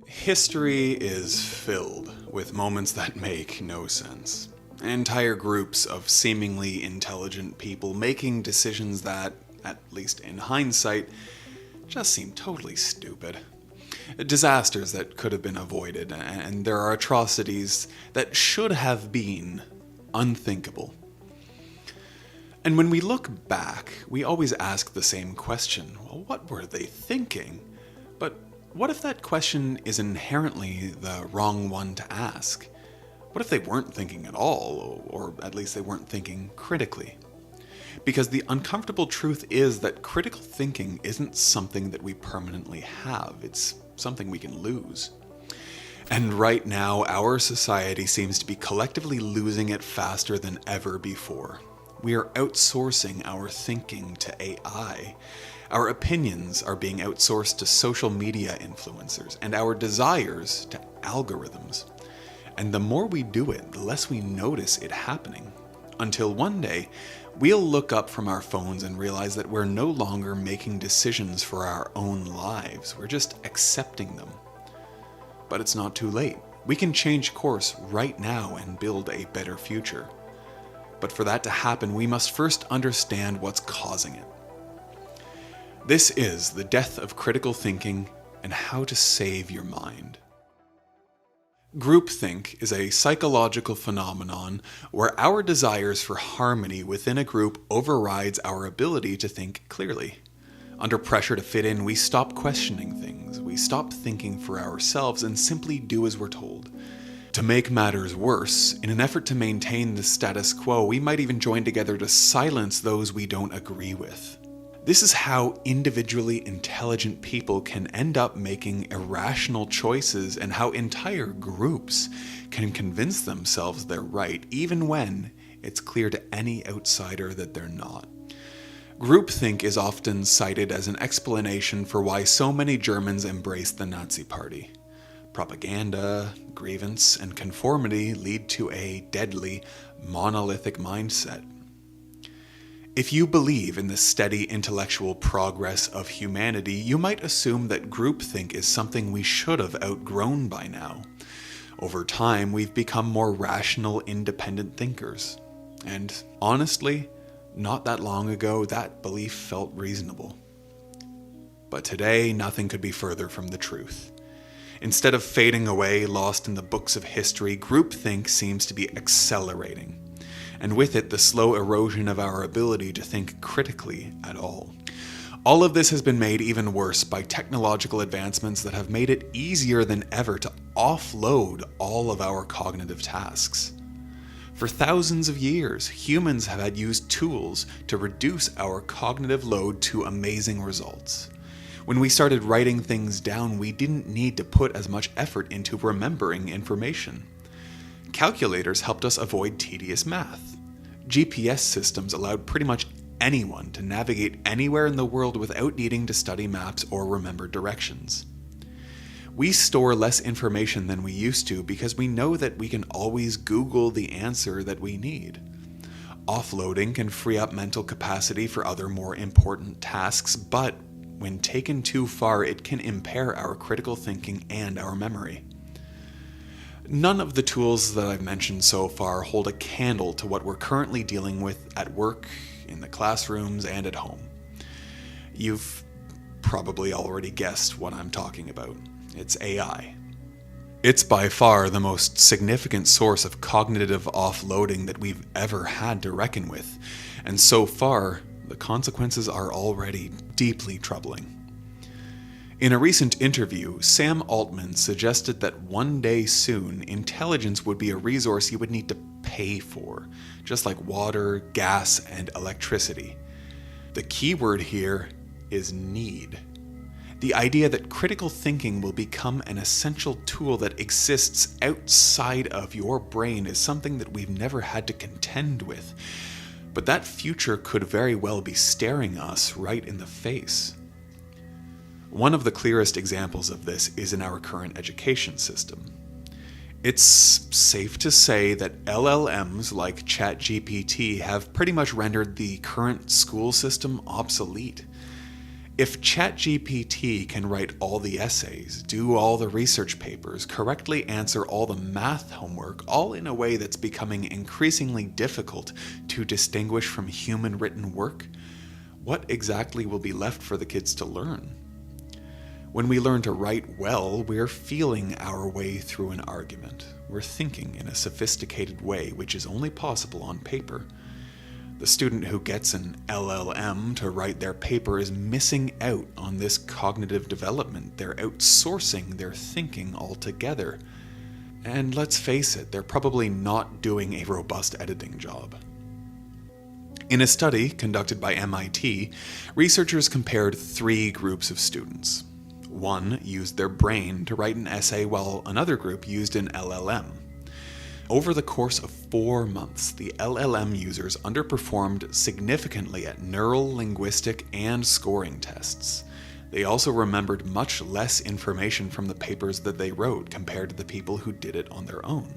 History is filled with moments that make no sense. Entire groups of seemingly intelligent people making decisions that, at least in hindsight, just seem totally stupid. Disasters that could have been avoided, and there are atrocities that should have been unthinkable. And when we look back, we always ask the same question: well, what were they thinking? But what if that question is inherently the wrong one to ask? What if they weren't thinking at all, or at least they weren't thinking critically? Because the uncomfortable truth is that critical thinking isn't something that we permanently have, it's something we can lose. And right now, our society seems to be collectively losing it faster than ever before. We are outsourcing our thinking to AI. Our opinions are being outsourced to social media influencers, and our desires to algorithms. And the more we do it, the less we notice it happening. Until one day, we'll look up from our phones and realize that we're no longer making decisions for our own lives. We're just accepting them. But it's not too late. We can change course right now and build a better future. But for that to happen, we must first understand what's causing it. This is The Death of Critical Thinking and How to Save Your Mind. Groupthink is a psychological phenomenon where our desires for harmony within a group overrides our ability to think clearly. Under pressure to fit in, we stop questioning things, we stop thinking for ourselves and simply do as we're told. To make matters worse, in an effort to maintain the status quo, we might even join together to silence those we don't agree with. This is how individually intelligent people can end up making irrational choices, and how entire groups can convince themselves they're right, even when it's clear to any outsider that they're not. Groupthink is often cited as an explanation for why so many Germans embraced the Nazi Party. Propaganda, grievance, and conformity lead to a deadly, monolithic mindset. If you believe in the steady intellectual progress of humanity, you might assume that groupthink is something we should have outgrown by now. Over time, we've become more rational, independent thinkers. And honestly, not that long ago, that belief felt reasonable. But today, nothing could be further from the truth. Instead of fading away, lost in the books of history, groupthink seems to be accelerating. And with it, the slow erosion of our ability to think critically at all. All of this has been made even worse by technological advancements that have made it easier than ever to offload all of our cognitive tasks. For thousands of years, humans have had used tools to reduce our cognitive load to amazing results. When we started writing things down, we didn't need to put as much effort into remembering information. Calculators helped us avoid tedious math. GPS systems allowed pretty much anyone to navigate anywhere in the world without needing to study maps or remember directions. We store less information than we used to because we know that we can always Google the answer that we need. Offloading can free up mental capacity for other more important tasks, but when taken too far, it can impair our critical thinking and our memory. None of the tools that I've mentioned so far hold a candle to what we're currently dealing with at work, in the classrooms, and at home. You've probably already guessed what I'm talking about. It's AI. It's by far the most significant source of cognitive offloading that we've ever had to reckon with, and so far, the consequences are already deeply troubling. In a recent interview, Sam Altman suggested that one day soon, intelligence would be a resource you would need to pay for, just like water, gas, and electricity. The key word here is need. The idea that critical thinking will become an essential tool that exists outside of your brain is something that we've never had to contend with. But that future could very well be staring us right in the face. One of the clearest examples of this is in our current education system. It's safe to say that LLMs like ChatGPT have pretty much rendered the current school system obsolete. If ChatGPT can write all the essays, do all the research papers, correctly answer all the math homework, all in a way that's becoming increasingly difficult to distinguish from human written work, what exactly will be left for the kids to learn? When we learn to write well, we're feeling our way through an argument. We're thinking in a sophisticated way, which is only possible on paper. The student who gets an LLM to write their paper is missing out on this cognitive development. They're outsourcing their thinking altogether. And let's face it, they're probably not doing a robust editing job. In a study conducted by MIT, researchers compared 3 groups of students. One used their brain to write an essay while another group used an LLM. Over the course of 4 months, the LLM users underperformed significantly at neural, linguistic, and scoring tests. They also remembered much less information from the papers that they wrote compared to the people who did it on their own.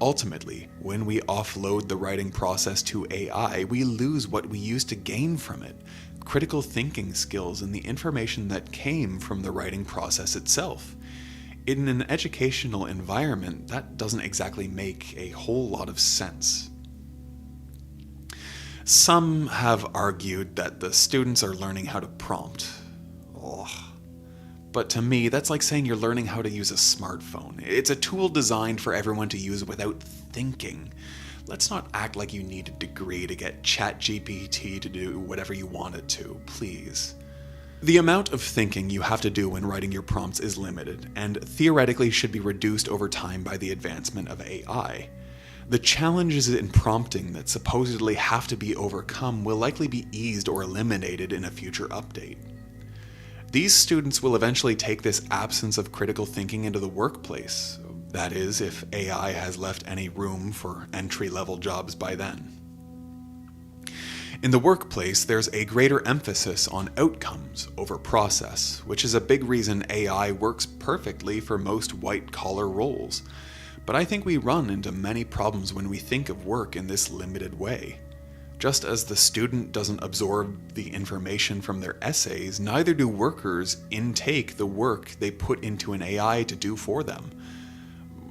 Ultimately, when we offload the writing process to AI, we lose what we used to gain from it: critical thinking skills and the information that came from the writing process itself. In an educational environment, that doesn't exactly make a whole lot of sense. Some have argued that the students are learning how to prompt. Ugh. But to me, that's like saying you're learning how to use a smartphone. It's a tool designed for everyone to use without thinking. Let's not act like you need a degree to get ChatGPT to do whatever you want it to, please. The amount of thinking you have to do when writing your prompts is limited, and theoretically should be reduced over time by the advancement of AI. The challenges in prompting that supposedly have to be overcome will likely be eased or eliminated in a future update. These students will eventually take this absence of critical thinking into the workplace. That is, if AI has left any room for entry-level jobs by then. In the workplace, there's a greater emphasis on outcomes over process, which is a big reason AI works perfectly for most white-collar roles. But I think we run into many problems when we think of work in this limited way. Just as the student doesn't absorb the information from their essays, neither do workers intake the work they put into an AI to do for them.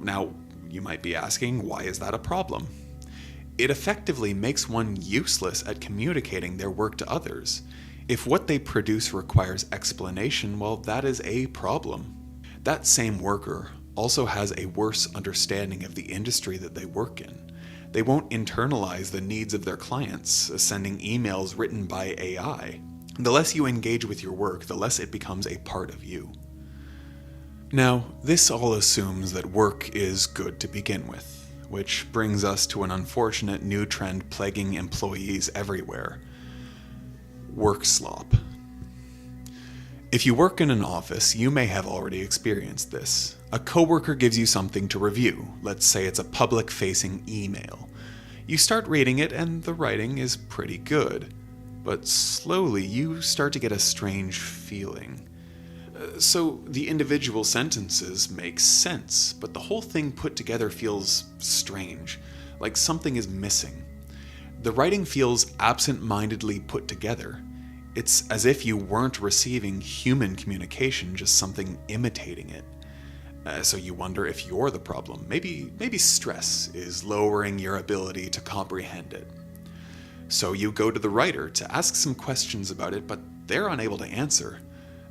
Now, you might be asking, why is that a problem? It effectively makes one useless at communicating their work to others. If what they produce requires explanation, well, that is a problem. That same worker also has a worse understanding of the industry that they work in. They won't internalize the needs of their clients, sending emails written by AI. The less you engage with your work, the less it becomes a part of you. Now, this all assumes that work is good to begin with, which brings us to an unfortunate new trend plaguing employees everywhere: work slop. If you work in an office, you may have already experienced this. A coworker gives you something to review. Let's say it's a public-facing email. You start reading it and the writing is pretty good. But slowly you start to get a strange feeling. So the individual sentences make sense, but the whole thing put together feels strange, like something is missing. The writing feels absent-mindedly put together. It's as if you weren't receiving human communication, just something imitating it. So you wonder if you're the problem. Maybe stress is lowering your ability to comprehend it. So you go to the writer to ask some questions about it, but they're unable to answer.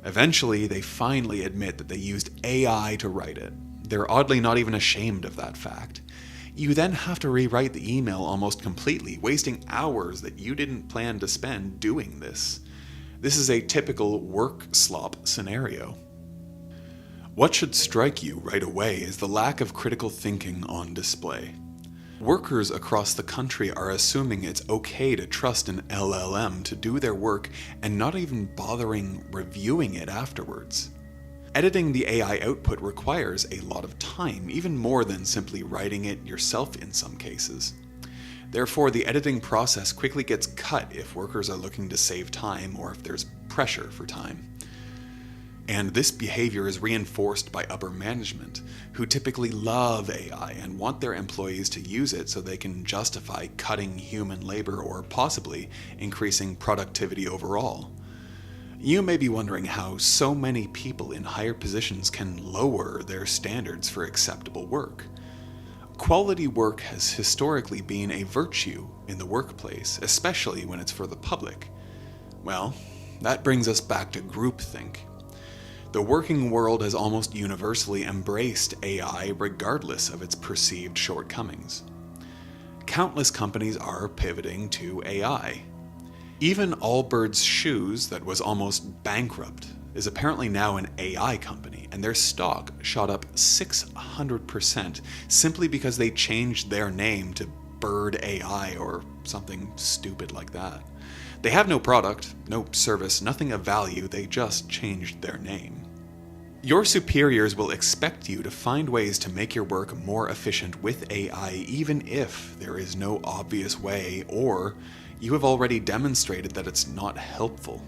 Eventually, they finally admit that they used AI to write it. They're oddly not even ashamed of that fact. You then have to rewrite the email almost completely, wasting hours that you didn't plan to spend doing this. This is a typical work slop scenario. What should strike you right away is the lack of critical thinking on display. Workers across the country are assuming it's okay to trust an LLM to do their work and not even bothering reviewing it afterwards. Editing the AI output requires a lot of time, even more than simply writing it yourself in some cases. Therefore, the editing process quickly gets cut if workers are looking to save time or if there's pressure for time. And this behavior is reinforced by upper management, who typically love AI and want their employees to use it so they can justify cutting human labor or possibly increasing productivity overall. You may be wondering how so many people in higher positions can lower their standards for acceptable work. Quality work has historically been a virtue in the workplace, especially when it's for the public. Well, that brings us back to groupthink. The working world has almost universally embraced AI regardless of its perceived shortcomings. Countless companies are pivoting to AI. Even Allbirds Shoes, that was almost bankrupt, is apparently now an AI company, and their stock shot up 600% simply because they changed their name to Bird AI or something stupid like that. They have no product, no service, nothing of value, they just changed their name. Your superiors will expect you to find ways to make your work more efficient with AI even if there is no obvious way or you have already demonstrated that it's not helpful.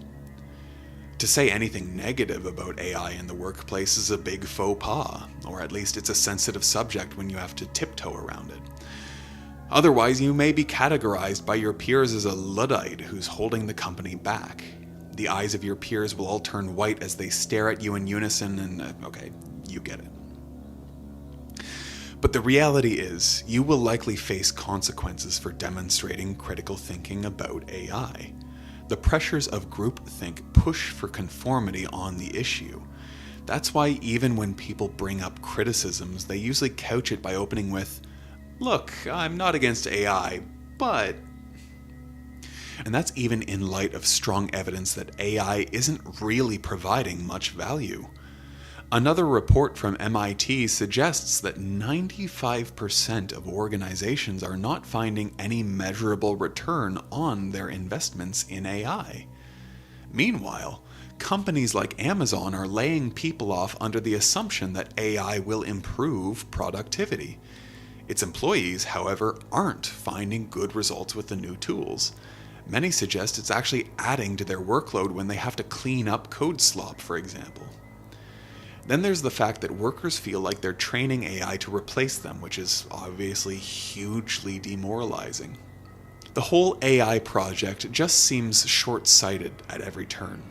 To say anything negative about AI in the workplace is a big faux pas, or at least it's a sensitive subject when you have to tiptoe around it. Otherwise, you may be categorized by your peers as a Luddite who's holding the company back. The eyes of your peers will all turn white as they stare at you in unison and, okay, you get it. But the reality is, you will likely face consequences for demonstrating critical thinking about AI. The pressures of groupthink push for conformity on the issue. That's why even when people bring up criticisms, they usually couch it by opening with, "Look, I'm not against AI, but..." And that's even in light of strong evidence that AI isn't really providing much value. Another report from MIT suggests that 95% of organizations are not finding any measurable return on their investments in AI. Meanwhile, companies like Amazon are laying people off under the assumption that AI will improve productivity. Its employees, however, aren't finding good results with the new tools. Many suggest it's actually adding to their workload when they have to clean up code slop, for example. Then there's the fact that workers feel like they're training AI to replace them, which is obviously hugely demoralizing. The whole AI project just seems short-sighted at every turn.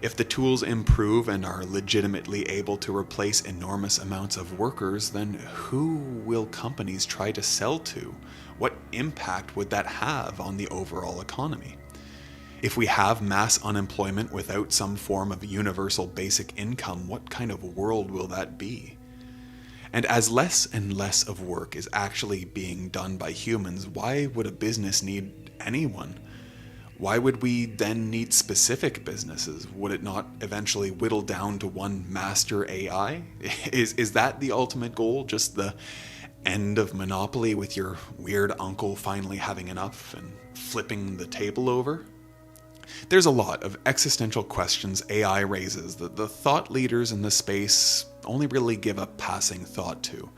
If the tools improve and are legitimately able to replace enormous amounts of workers, then who will companies try to sell to? What impact would that have on the overall economy? If we have mass unemployment without some form of universal basic income, what kind of world will that be? And as less and less of work is actually being done by humans, why would a business need anyone? Why would we then need specific businesses? Would it not eventually whittle down to one master AI? Is that the ultimate goal? Just the end of monopoly with your weird uncle finally having enough and flipping the table over? There's a lot of existential questions AI raises that the thought leaders in the space only really give a passing thought to.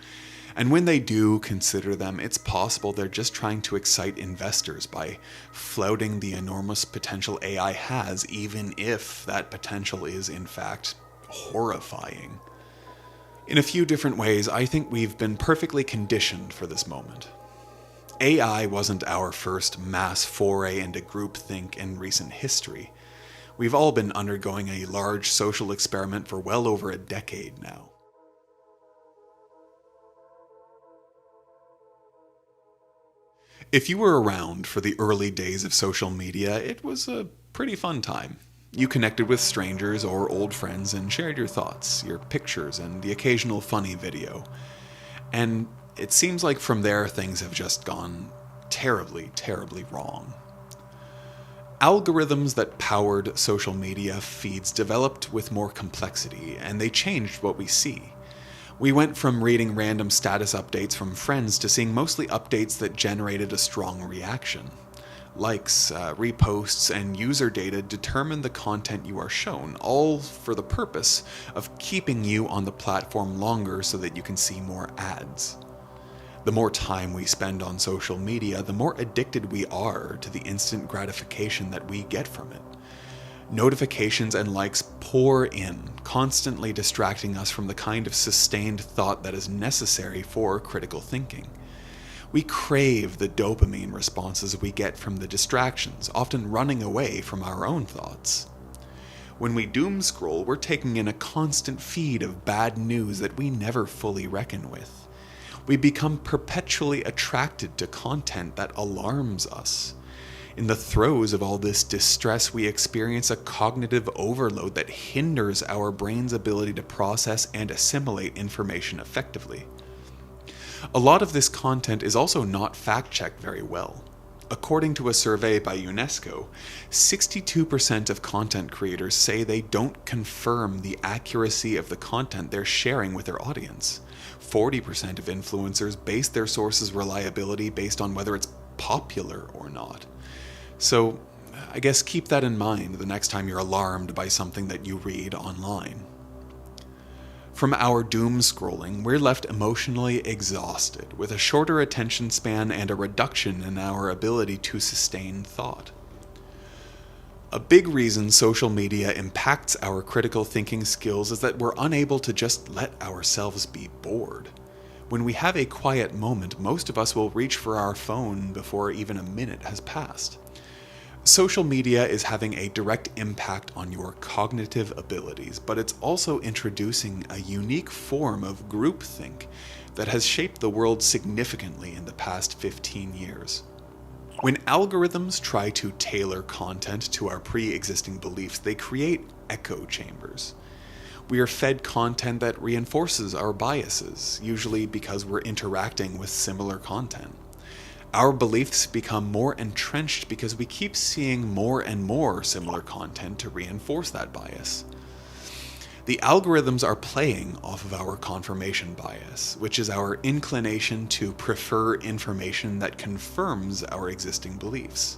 And when they do consider them, it's possible they're just trying to excite investors by flouting the enormous potential AI has, even if that potential is, in fact, horrifying. In a few different ways, I think we've been perfectly conditioned for this moment. AI wasn't our first mass foray into groupthink in recent history. We've all been undergoing a large social experiment for well over a decade now. If you were around for the early days of social media, it was a pretty fun time. You connected with strangers or old friends and shared your thoughts, your pictures, and the occasional funny video. And it seems like from there things have just gone terribly, terribly wrong. Algorithms that powered social media feeds developed with more complexity, and they changed what we see. We went from reading random status updates from friends to seeing mostly updates that generated a strong reaction. Likes, reposts, and user data determine the content you are shown, all for the purpose of keeping you on the platform longer so that you can see more ads. The more time we spend on social media, the more addicted we are to the instant gratification that we get from it. Notifications and likes pour in, constantly distracting us from the kind of sustained thought that is necessary for critical thinking. We crave the dopamine responses we get from the distractions, often running away from our own thoughts. When we doom scroll, we're taking in a constant feed of bad news that we never fully reckon with. We become perpetually attracted to content that alarms us. In the throes of all this distress, we experience a cognitive overload that hinders our brain's ability to process and assimilate information effectively. A lot of this content is also not fact-checked very well. According to a survey by UNESCO, 62% of content creators say they don't confirm the accuracy of the content they're sharing with their audience. 40% of influencers base their sources' reliability based on whether it's popular or not. So, I guess keep that in mind the next time you're alarmed by something that you read online. From our doom scrolling, we're left emotionally exhausted, with a shorter attention span and a reduction in our ability to sustain thought. A big reason social media impacts our critical thinking skills is that we're unable to just let ourselves be bored. When we have a quiet moment, most of us will reach for our phone before even a minute has passed. Social media is having a direct impact on your cognitive abilities, but it's also introducing a unique form of groupthink that has shaped the world significantly in the past 15 years. When algorithms try to tailor content to our pre-existing beliefs, they create echo chambers. We are fed content that reinforces our biases, usually because we're interacting with similar content. Our beliefs become more entrenched because we keep seeing more and more similar content to reinforce that bias. The algorithms are playing off of our confirmation bias, which is our inclination to prefer information that confirms our existing beliefs.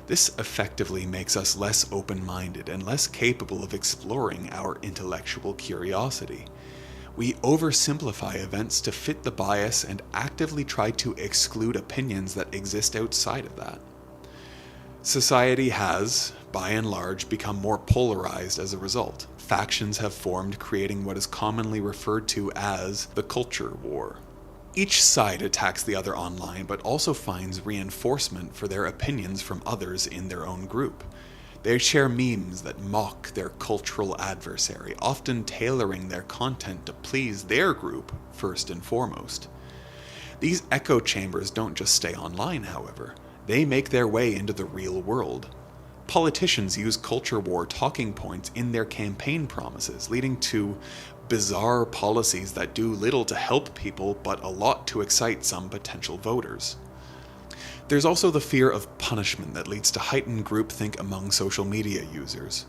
This effectively makes us less open-minded and less capable of exploring our intellectual curiosity. We oversimplify events to fit the bias and actively try to exclude opinions that exist outside of that. Society has, by and large, become more polarized as a result. Factions have formed, creating what is commonly referred to as the culture war. Each side attacks the other online, but also finds reinforcement for their opinions from others in their own group. They share memes that mock their cultural adversary, often tailoring their content to please their group first and foremost. These echo chambers don't just stay online, however. They make their way into the real world. Politicians use culture war talking points in their campaign promises, leading to bizarre policies that do little to help people but a lot to excite some potential voters. There's also the fear of punishment that leads to heightened groupthink among social media users.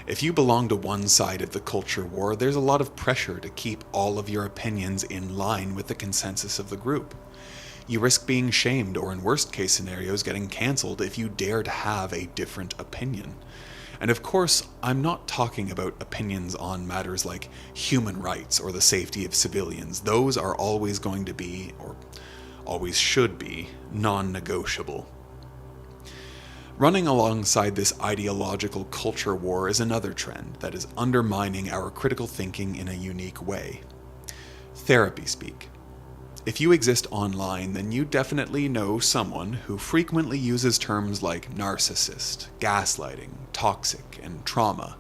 If you belong to one side of the culture war, there's a lot of pressure to keep all of your opinions in line with the consensus of the group. You risk being shamed or, in worst case scenarios, getting cancelled if you dare to have a different opinion. And of course, I'm not talking about opinions on matters like human rights or the safety of civilians. Those are always going to be, or always should be, non-negotiable. Running alongside this ideological culture war is another trend that is undermining our critical thinking in a unique way. Therapy speak. If you exist online, then you definitely know someone who frequently uses terms like narcissist, gaslighting, toxic, and trauma.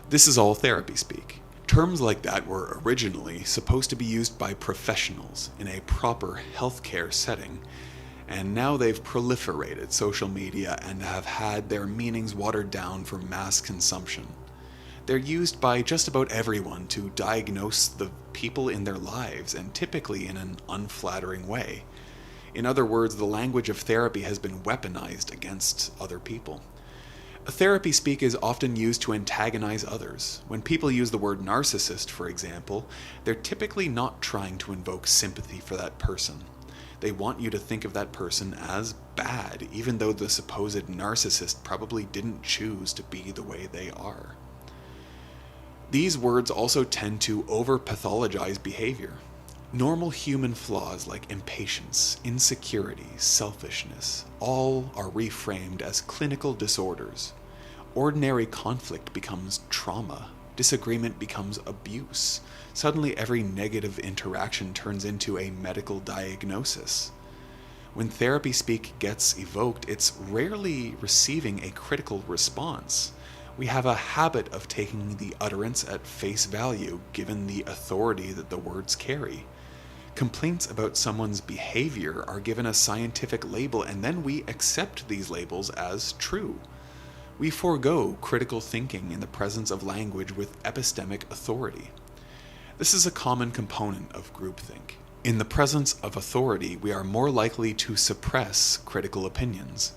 This is all therapy speak. Terms like that were originally supposed to be used by professionals in a proper healthcare setting, and now they've proliferated social media and have had their meanings watered down for mass consumption. They're used by just about everyone to diagnose the people in their lives, and typically in an unflattering way. In other words, the language of therapy has been weaponized against other people. Therapy speak is often used to antagonize others. When people use the word narcissist, for example, they're typically not trying to invoke sympathy for that person. They want you to think of that person as bad, even though the supposed narcissist probably didn't choose to be the way they are. These words also tend to over-pathologize behavior. Normal human flaws like impatience, insecurity, selfishness, all are reframed as clinical disorders. Ordinary conflict becomes trauma. Disagreement becomes abuse. Suddenly every negative interaction turns into a medical diagnosis. When therapy speak gets evoked, it's rarely receiving a critical response. We have a habit of taking the utterance at face value, given the authority that the words carry. Complaints about someone's behavior are given a scientific label, and then we accept these labels as true. We forego critical thinking in the presence of language with epistemic authority. This is a common component of groupthink. In the presence of authority, we are more likely to suppress critical opinions.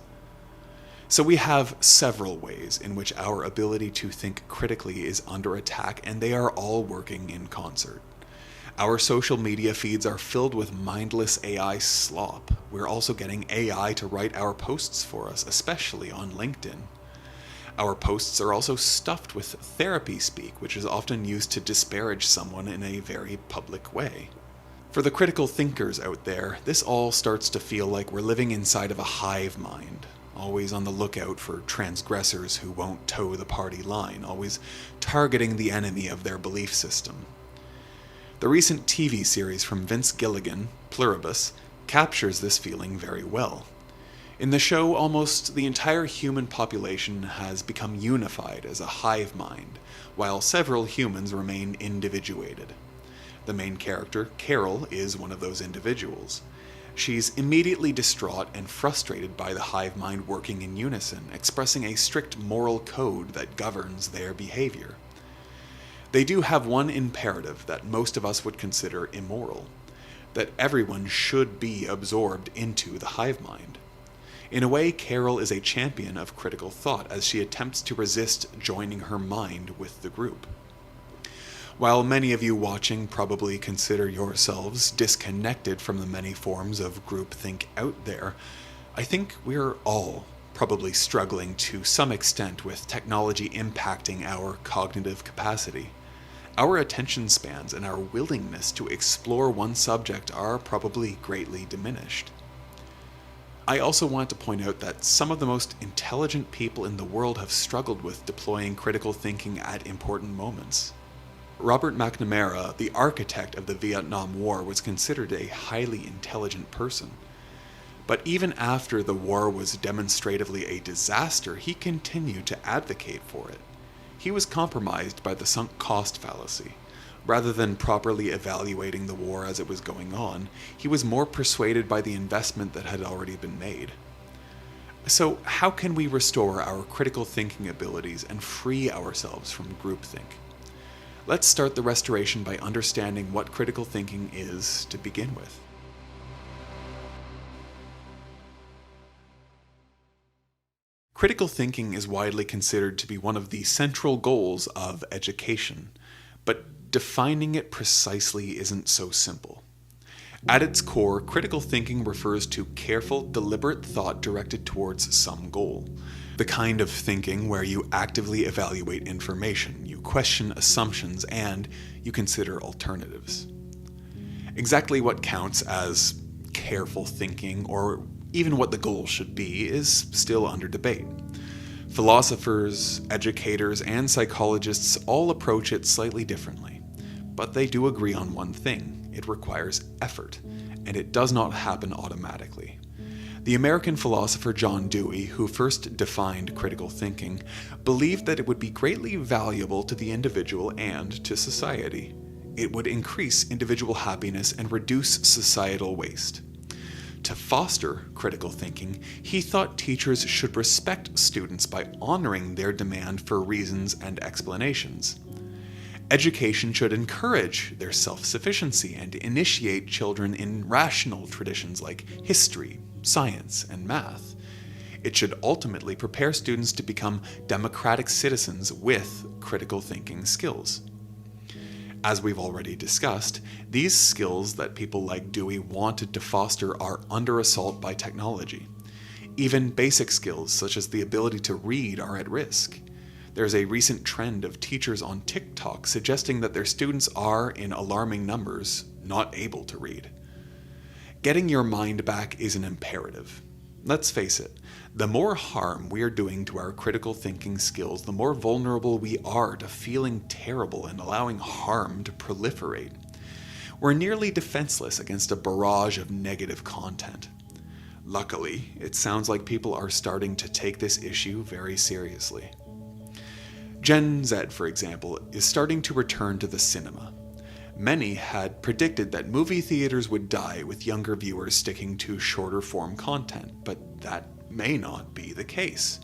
So we have several ways in which our ability to think critically is under attack, and they are all working in concert. Our social media feeds are filled with mindless AI slop. We're also getting AI to write our posts for us, especially on LinkedIn. Our posts are also stuffed with therapy speak, which is often used to disparage someone in a very public way. For the critical thinkers out there, this all starts to feel like we're living inside of a hive mind, always on the lookout for transgressors who won't toe the party line, always targeting the enemy of their belief system. The recent TV series from Vince Gilligan, Pluribus, captures this feeling very well. In the show, almost the entire human population has become unified as a hive mind, while several humans remain individuated. The main character, Carol, is one of those individuals. She's immediately distraught and frustrated by the hive mind working in unison, expressing a strict moral code that governs their behavior. They do have one imperative that most of us would consider immoral, that everyone should be absorbed into the hive mind. In a way, Carol is a champion of critical thought as she attempts to resist joining her mind with the group. While many of you watching probably consider yourselves disconnected from the many forms of groupthink out there, I think we're all probably struggling to some extent with technology impacting our cognitive capacity. Our attention spans and our willingness to explore one subject are probably greatly diminished. I also want to point out that some of the most intelligent people in the world have struggled with deploying critical thinking at important moments. Robert McNamara, the architect of the Vietnam War, was considered a highly intelligent person. But even after the war was demonstratively a disaster, he continued to advocate for it. He was compromised by the sunk cost fallacy. Rather than properly evaluating the war as it was going on, he was more persuaded by the investment that had already been made. So, how can we restore our critical thinking abilities and free ourselves from groupthink? Let's start the restoration by understanding what critical thinking is to begin with. Critical thinking is widely considered to be one of the central goals of education, but defining it precisely isn't so simple. At its core, critical thinking refers to careful, deliberate thought directed towards some goal. The kind of thinking where you actively evaluate information, you question assumptions, and you consider alternatives. Exactly what counts as careful thinking, or even what the goal should be, is still under debate. Philosophers, educators, and psychologists all approach it slightly differently, but they do agree on one thing: it requires effort, and it does not happen automatically. The American philosopher John Dewey, who first defined critical thinking, believed that it would be greatly valuable to the individual and to society. It would increase individual happiness and reduce societal waste. To foster critical thinking, he thought teachers should respect students by honoring their demand for reasons and explanations. Education should encourage their self-sufficiency and initiate children in rational traditions like history, science, and math. It should ultimately prepare students to become democratic citizens with critical thinking skills. As we've already discussed, these skills that people like Dewey wanted to foster are under assault by technology. Even basic skills such as the ability to read are at risk. There's a recent trend of teachers on TikTok suggesting that their students are, in alarming numbers, not able to read. Getting your mind back is an imperative. Let's face it, the more harm we are doing to our critical thinking skills, the more vulnerable we are to feeling terrible and allowing harm to proliferate. We're nearly defenseless against a barrage of negative content. Luckily, it sounds like people are starting to take this issue very seriously. Gen Z, for example, is starting to return to the cinema. Many had predicted that movie theaters would die with younger viewers sticking to shorter form content, but that may not be the case.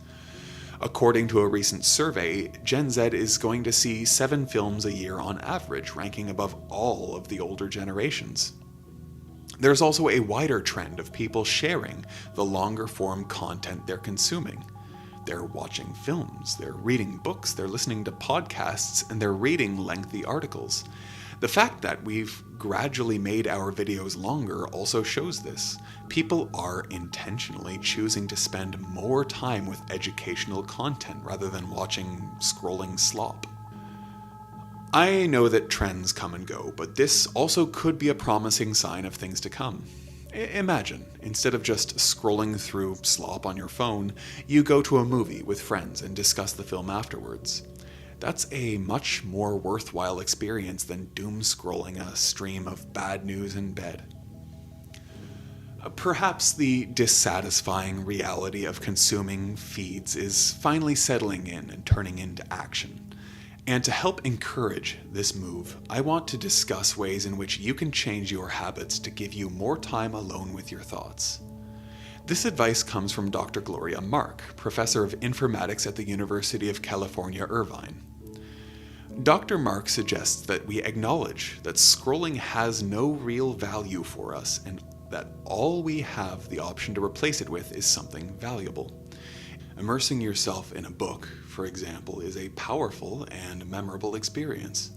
According to a recent survey, Gen Z is going to see 7 films a year on average, ranking above all of the older generations. There's also a wider trend of people sharing the longer form content they're consuming. They're watching films, they're reading books, they're listening to podcasts, and they're reading lengthy articles. The fact that we've gradually made our videos longer also shows this. People are intentionally choosing to spend more time with educational content rather than watching scrolling slop. I know that trends come and go, but this also could be a promising sign of things to come. Imagine, instead of just scrolling through slop on your phone, you go to a movie with friends and discuss the film afterwards. That's a much more worthwhile experience than doom scrolling a stream of bad news in bed. Perhaps the dissatisfying reality of consuming feeds is finally settling in and turning into action. And to help encourage this move, I want to discuss ways in which you can change your habits to give you more time alone with your thoughts. This advice comes from Dr. Gloria Mark, professor of informatics at the University of California, Irvine. Dr. Mark suggests that we acknowledge that scrolling has no real value for us and that all we have the option to replace it with is something valuable. Immersing yourself in a book, for example, is a powerful and memorable experience.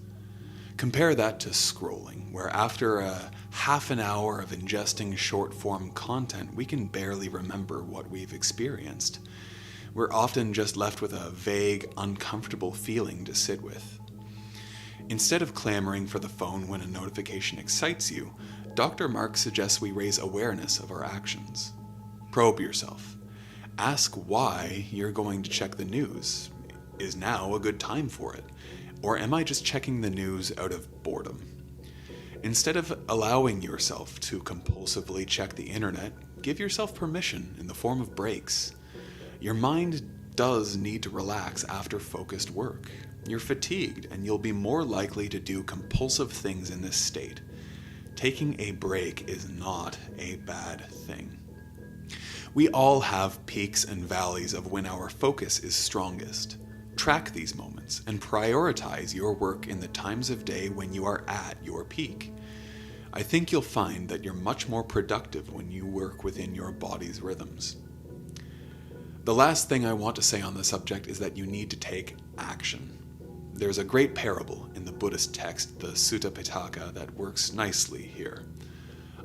Compare that to scrolling, where after a half an hour of ingesting short-form content, we can barely remember what we've experienced. We're often just left with a vague, uncomfortable feeling to sit with. Instead of clamoring for the phone when a notification excites you, Dr. Mark suggests we raise awareness of our actions. Probe yourself. Ask why you're going to check the news. Is now a good time for it? Or am I just checking the news out of boredom? Instead of allowing yourself to compulsively check the internet, give yourself permission in the form of breaks. Your mind does need to relax after focused work. You're fatigued, and you'll be more likely to do compulsive things in this state. Taking a break is not a bad thing. We all have peaks and valleys of when our focus is strongest. Track these moments and prioritize your work in the times of day when you are at your peak. I think you'll find that you're much more productive when you work within your body's rhythms. The last thing I want to say on the subject is that you need to take action. There's a great parable in the Buddhist text, the Sutta Pitaka, that works nicely here.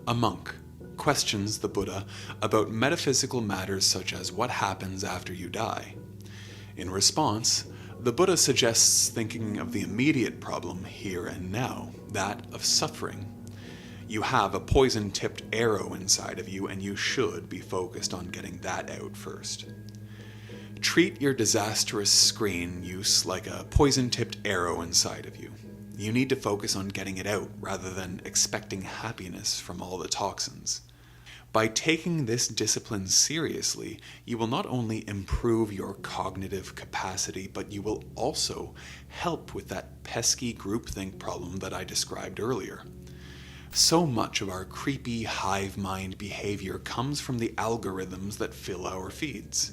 A monk questions the Buddha about metaphysical matters such as what happens after you die. In response, the Buddha suggests thinking of the immediate problem here and now, that of suffering. You have a poison-tipped arrow inside of you, and you should be focused on getting that out first. Treat your disastrous screen use like a poison-tipped arrow inside of you. You need to focus on getting it out rather than expecting happiness from all the toxins. By taking this discipline seriously, you will not only improve your cognitive capacity, but you will also help with that pesky groupthink problem that I described earlier. So much of our creepy hive mind behavior comes from the algorithms that fill our feeds.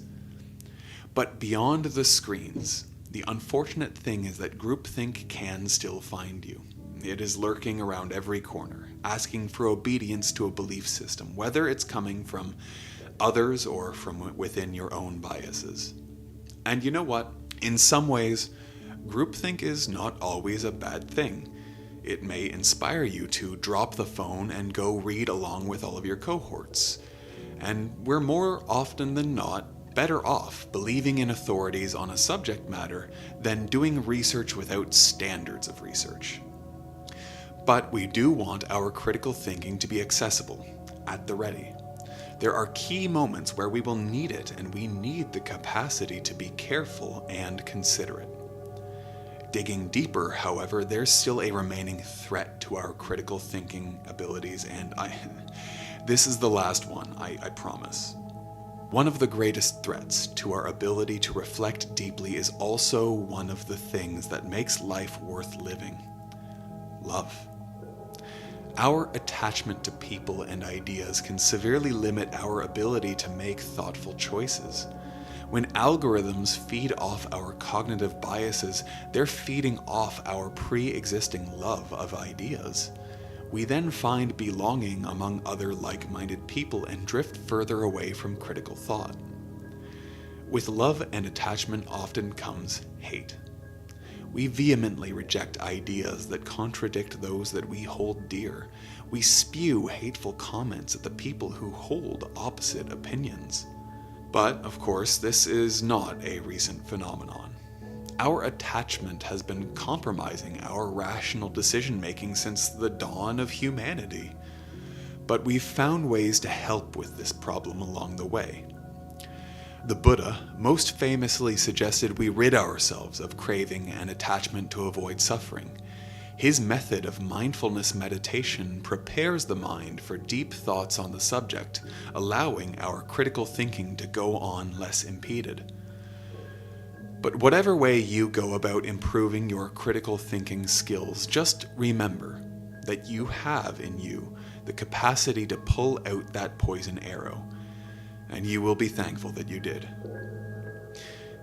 But beyond the screens, the unfortunate thing is that groupthink can still find you. It is lurking around every corner, asking for obedience to a belief system, whether it's coming from others or from within your own biases. And you know what? In some ways, groupthink is not always a bad thing. It may inspire you to drop the phone and go read along with all of your cohorts. And we're more often than not better off believing in authorities on a subject matter than doing research without standards of research. But we do want our critical thinking to be accessible, at the ready. There are key moments where we will need it, and we need the capacity to be careful and considerate. Digging deeper, however, there's still a remaining threat to our critical thinking abilities, and this is the last one, I promise. One of the greatest threats to our ability to reflect deeply is also one of the things that makes life worth living: love. Our attachment to people and ideas can severely limit our ability to make thoughtful choices. When algorithms feed off our cognitive biases, they're feeding off our pre-existing love of ideas. We then find belonging among other like-minded people and drift further away from critical thought. With love and attachment often comes hate. We vehemently reject ideas that contradict those that we hold dear. We spew hateful comments at the people who hold opposite opinions. But, of course, this is not a recent phenomenon. Our attachment has been compromising our rational decision-making since the dawn of humanity. But we've found ways to help with this problem along the way. The Buddha most famously suggested we rid ourselves of craving and attachment to avoid suffering. His method of mindfulness meditation prepares the mind for deep thoughts on the subject, allowing our critical thinking to go on less impeded. But whatever way you go about improving your critical thinking skills, just remember that you have in you the capacity to pull out that poison arrow, and you will be thankful that you did.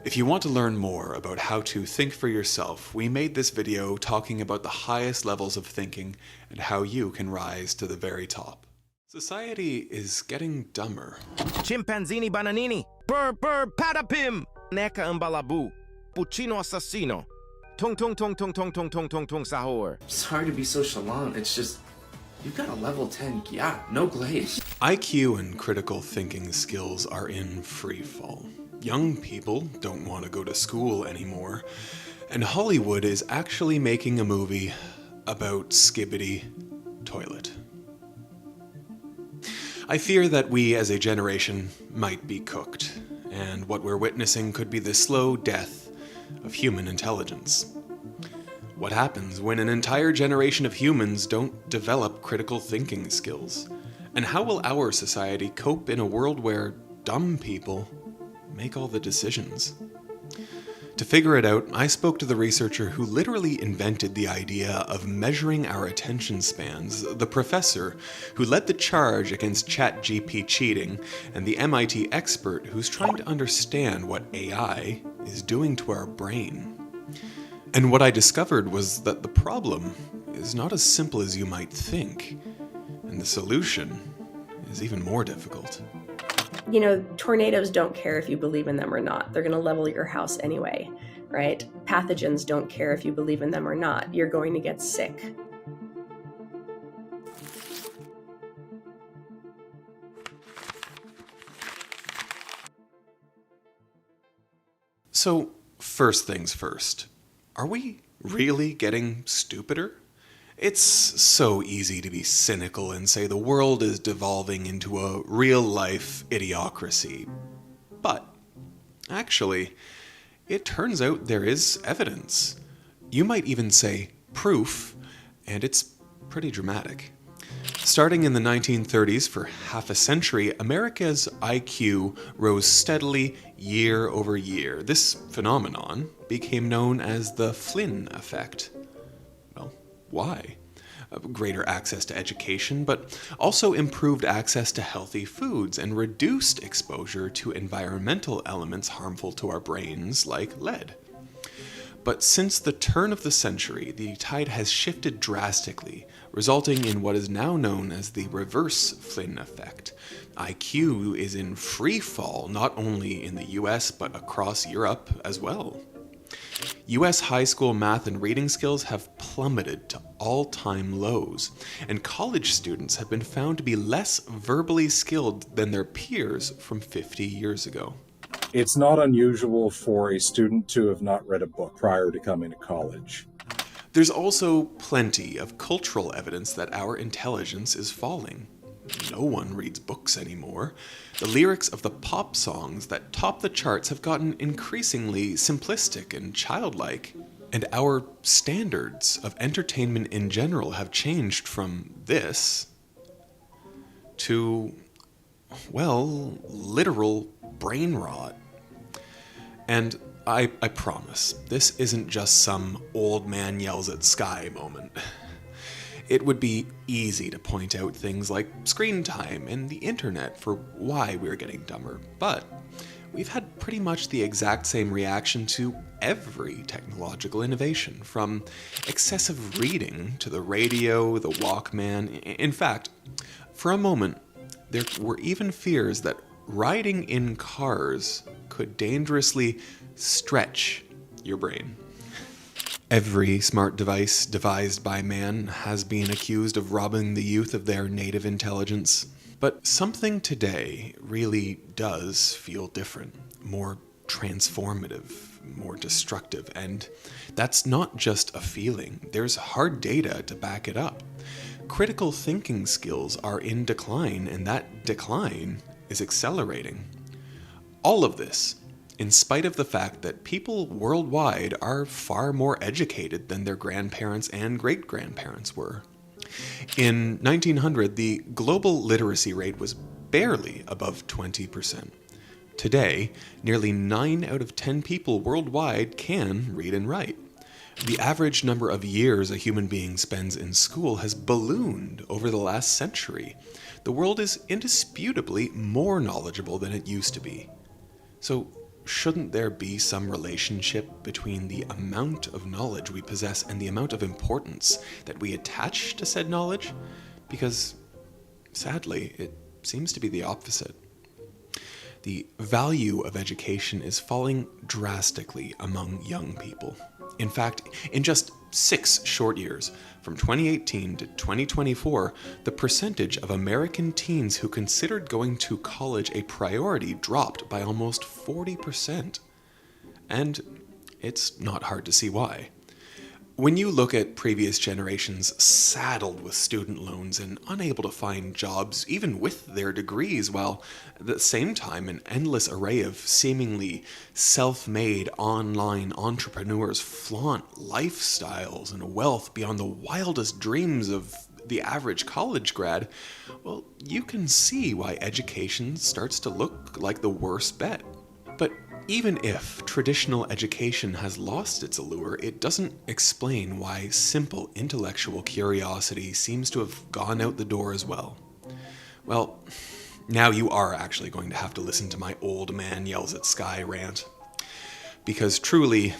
If you want to learn more about how to think for yourself, we made this video talking about the highest levels of thinking and how you can rise to the very top. Society is getting dumber. Chimpanzini bananini, burr burr patapim, neca ambalabu, puccino assassino, tung tung tung tung tung tung tung tung tung sahur. Sorry to be so chalant, it's just, you've got a level 10, yeah, no glaze. IQ and critical thinking skills are in free fall. Young people don't want to go to school anymore, and Hollywood is actually making a movie about Skibbity Toilet. I fear that we as a generation might be cooked, and what we're witnessing could be the slow death of human intelligence. What happens when an entire generation of humans don't develop critical thinking skills? And how will our society cope in a world where dumb people make all the decisions? To figure it out, I spoke to the researcher who literally invented the idea of measuring our attention spans, the professor who led the charge against ChatGPT cheating, and the MIT expert who's trying to understand what AI is doing to our brain. And what I discovered was that the problem is not as simple as you might think, and the solution is even more difficult. You know, tornadoes don't care if you believe in them or not. They're going to level your house anyway, right? Pathogens don't care if you believe in them or not. You're going to get sick. So, first things first, are we really getting stupider? It's so easy to be cynical and say the world is devolving into a real-life idiocracy. But, actually, it turns out there is evidence. You might even say proof, and it's pretty dramatic. Starting in the 1930s, for half a century, America's IQ rose steadily year over year. This phenomenon became known as the Flynn effect. Well, why? Greater access to education, but also improved access to healthy foods and reduced exposure to environmental elements harmful to our brains, like lead. But since the turn of the century, the tide has shifted drastically, resulting in what is now known as the reverse Flynn effect. IQ is in free fall not only in the US but across Europe as well. US high school math and reading skills have plummeted to all-time lows, and college students have been found to be less verbally skilled than their peers from 50 years ago. It's not unusual for a student to have not read a book prior to coming to college. There's also plenty of cultural evidence that our intelligence is falling. No one reads books anymore. The lyrics of the pop songs that top the charts have gotten increasingly simplistic and childlike. And our standards of entertainment in general have changed from this to, well, literal brain rot. And I promise, this isn't just some old man yells at sky moment. It would be easy to point out things like screen time and the internet for why we're getting dumber, but we've had pretty much the exact same reaction to every technological innovation, from excessive reading to the radio, the Walkman. In fact, for a moment, there were even fears that riding in cars could dangerously stretch your brain. Every smart device devised by man has been accused of robbing the youth of their native intelligence. But something today really does feel different, more transformative, more destructive, and that's not just a feeling. There's hard data to back it up. Critical thinking skills are in decline, and that decline is accelerating. All of this, in spite of the fact that people worldwide are far more educated than their grandparents and great-grandparents were. In 1900, the global literacy rate was barely above 20%. Today, nearly 9 out of 10 people worldwide can read and write. The average number of years a human being spends in school has ballooned over the last century. The world is indisputably more knowledgeable than it used to be. So, shouldn't there be some relationship between the amount of knowledge we possess and the amount of importance that we attach to said knowledge? Because, sadly, it seems to be the opposite. The value of education is falling drastically among young people. In fact, in just 6 short years, from 2018 to 2024, the percentage of American teens who considered going to college a priority dropped by almost 40%. And it's not hard to see why. When you look at previous generations saddled with student loans and unable to find jobs even with their degrees, while at the same time an endless array of seemingly self-made online entrepreneurs flaunt lifestyles and wealth beyond the wildest dreams of the average college grad, well, you can see why education starts to look like the worst bet. But even if traditional education has lost its allure, it doesn't explain why simple intellectual curiosity seems to have gone out the door as well. Well, now you are actually going to have to listen to my old man yells at sky rant. Because truly,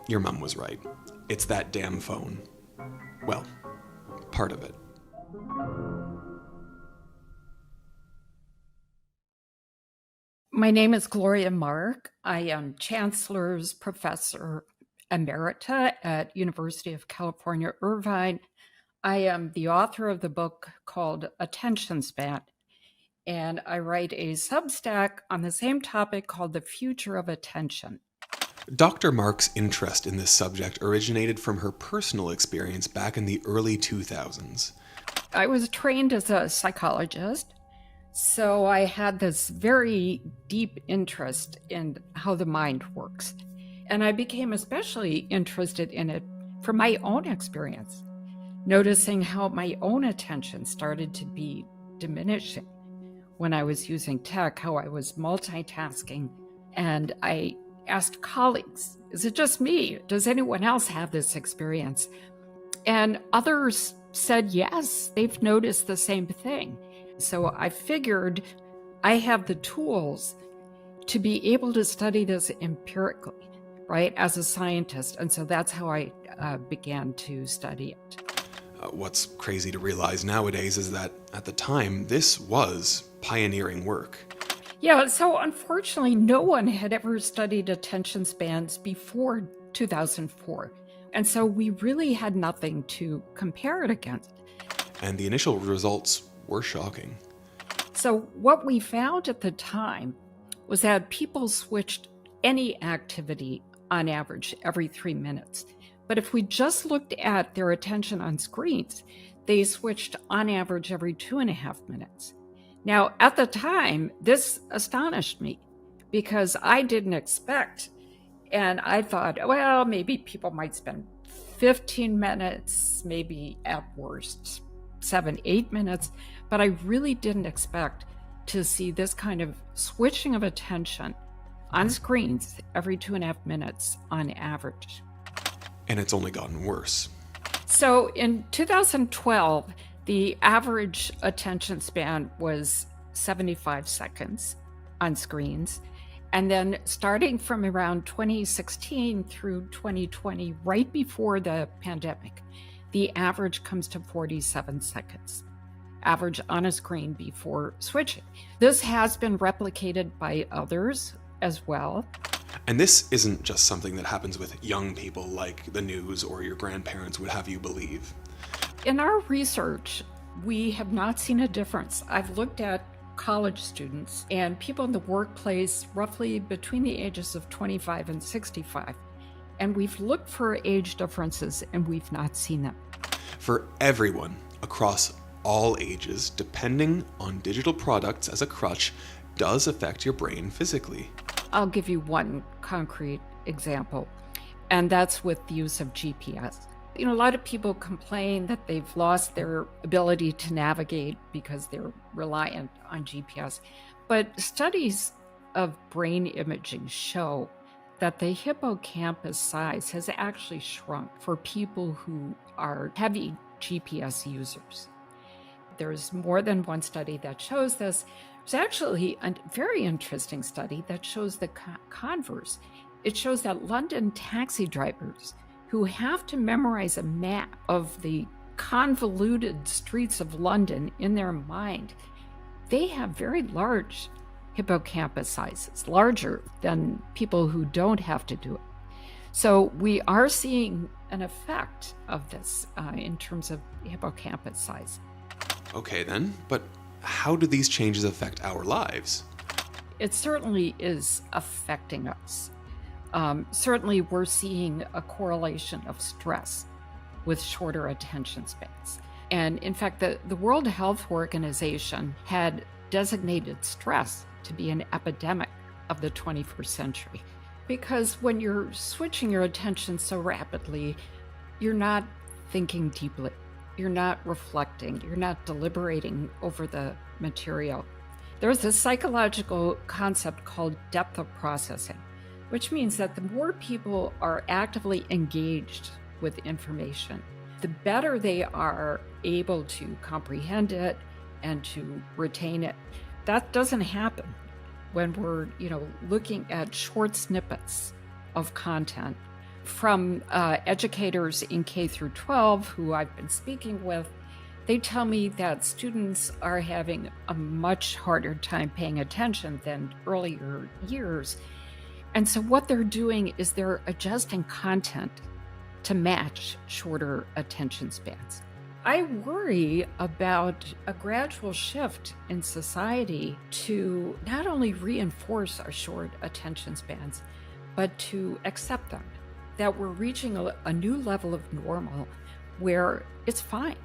your mum was right. It's that damn phone. Well, part of it. My name is Gloria Mark. I am Chancellor's Professor Emerita at University of California, Irvine. I am the author of the book called Attention Span, and I write a Substack on the same topic called The Future of Attention. Dr. Mark's interest in this subject originated from her personal experience back in the early 2000s. I was trained as a psychologist, so I had this very deep interest in how the mind works. And I became especially interested in it from my own experience, noticing how my own attention started to be diminishing when I was using tech, how I was multitasking. And I asked colleagues, is it just me? Does anyone else have this experience? And others said yes, they've noticed the same thing. So I figured I have the tools to be able to study this empirically, right, as a scientist. And so that's how I began to study it. What's crazy to realize nowadays is that at the time, this was pioneering work. Yeah, so unfortunately, no one had ever studied attention spans before 2004. And so we really had nothing to compare it against. And the initial results were shocking. So what we found at the time was that people switched any activity on average every 3 minutes. But if we just looked at their attention on screens, they switched on average every 2.5 minutes. Now, at the time, this astonished me because I didn't expect, and I thought, well, maybe people might spend 15 minutes, maybe at worst 7-8 minutes, but I really didn't expect to see this kind of switching of attention on screens every 2.5 minutes on average. And it's only gotten worse. So in 2012, the average attention span was 75 seconds on screens. And then starting from around 2016 through 2020, right before the pandemic, the average comes to 47 seconds, average on a screen before switching. This has been replicated by others as well. And this isn't just something that happens with young people like the news or your grandparents would have you believe. In our research, we have not seen a difference. I've looked at college students and people in the workplace roughly between the ages of 25 and 65. And we've looked for age differences and we've not seen them. For everyone across all ages, depending on digital products as a crutch does affect your brain physically. I'll give you one concrete example, and that's with the use of GPS. A lot of people complain that they've lost their ability to navigate because they're reliant on GPS. But studies of brain imaging show that the hippocampus size has actually shrunk for people who are heavy GPS users. There's more than one study that shows this. There's actually a very interesting study that shows the converse. It shows that London taxi drivers who have to memorize a map of the convoluted streets of London in their mind, they have very large hippocampus sizes, larger than people who don't have to do it. So we are seeing an effect of this in terms of hippocampus size. Okay then, but how do these changes affect our lives? It certainly is affecting us. Certainly we're seeing a correlation of stress with shorter attention spans. And in fact, the World Health Organization had designated stress to be an epidemic of the 21st century. Because when you're switching your attention so rapidly, you're not thinking deeply. You're not reflecting. You're not deliberating over the material. There's a psychological concept called depth of processing, which means that the more people are actively engaged with information, the better they are able to comprehend it and to retain it. That doesn't happen when we're, looking at short snippets of content from educators in K through 12 who I've been speaking with. They tell me that students are having a much harder time paying attention than earlier years. And so what they're doing is they're adjusting content to match shorter attention spans. I worry about a gradual shift in society to not only reinforce our short attention spans, but to accept them. That we're reaching a new level of normal where it's fine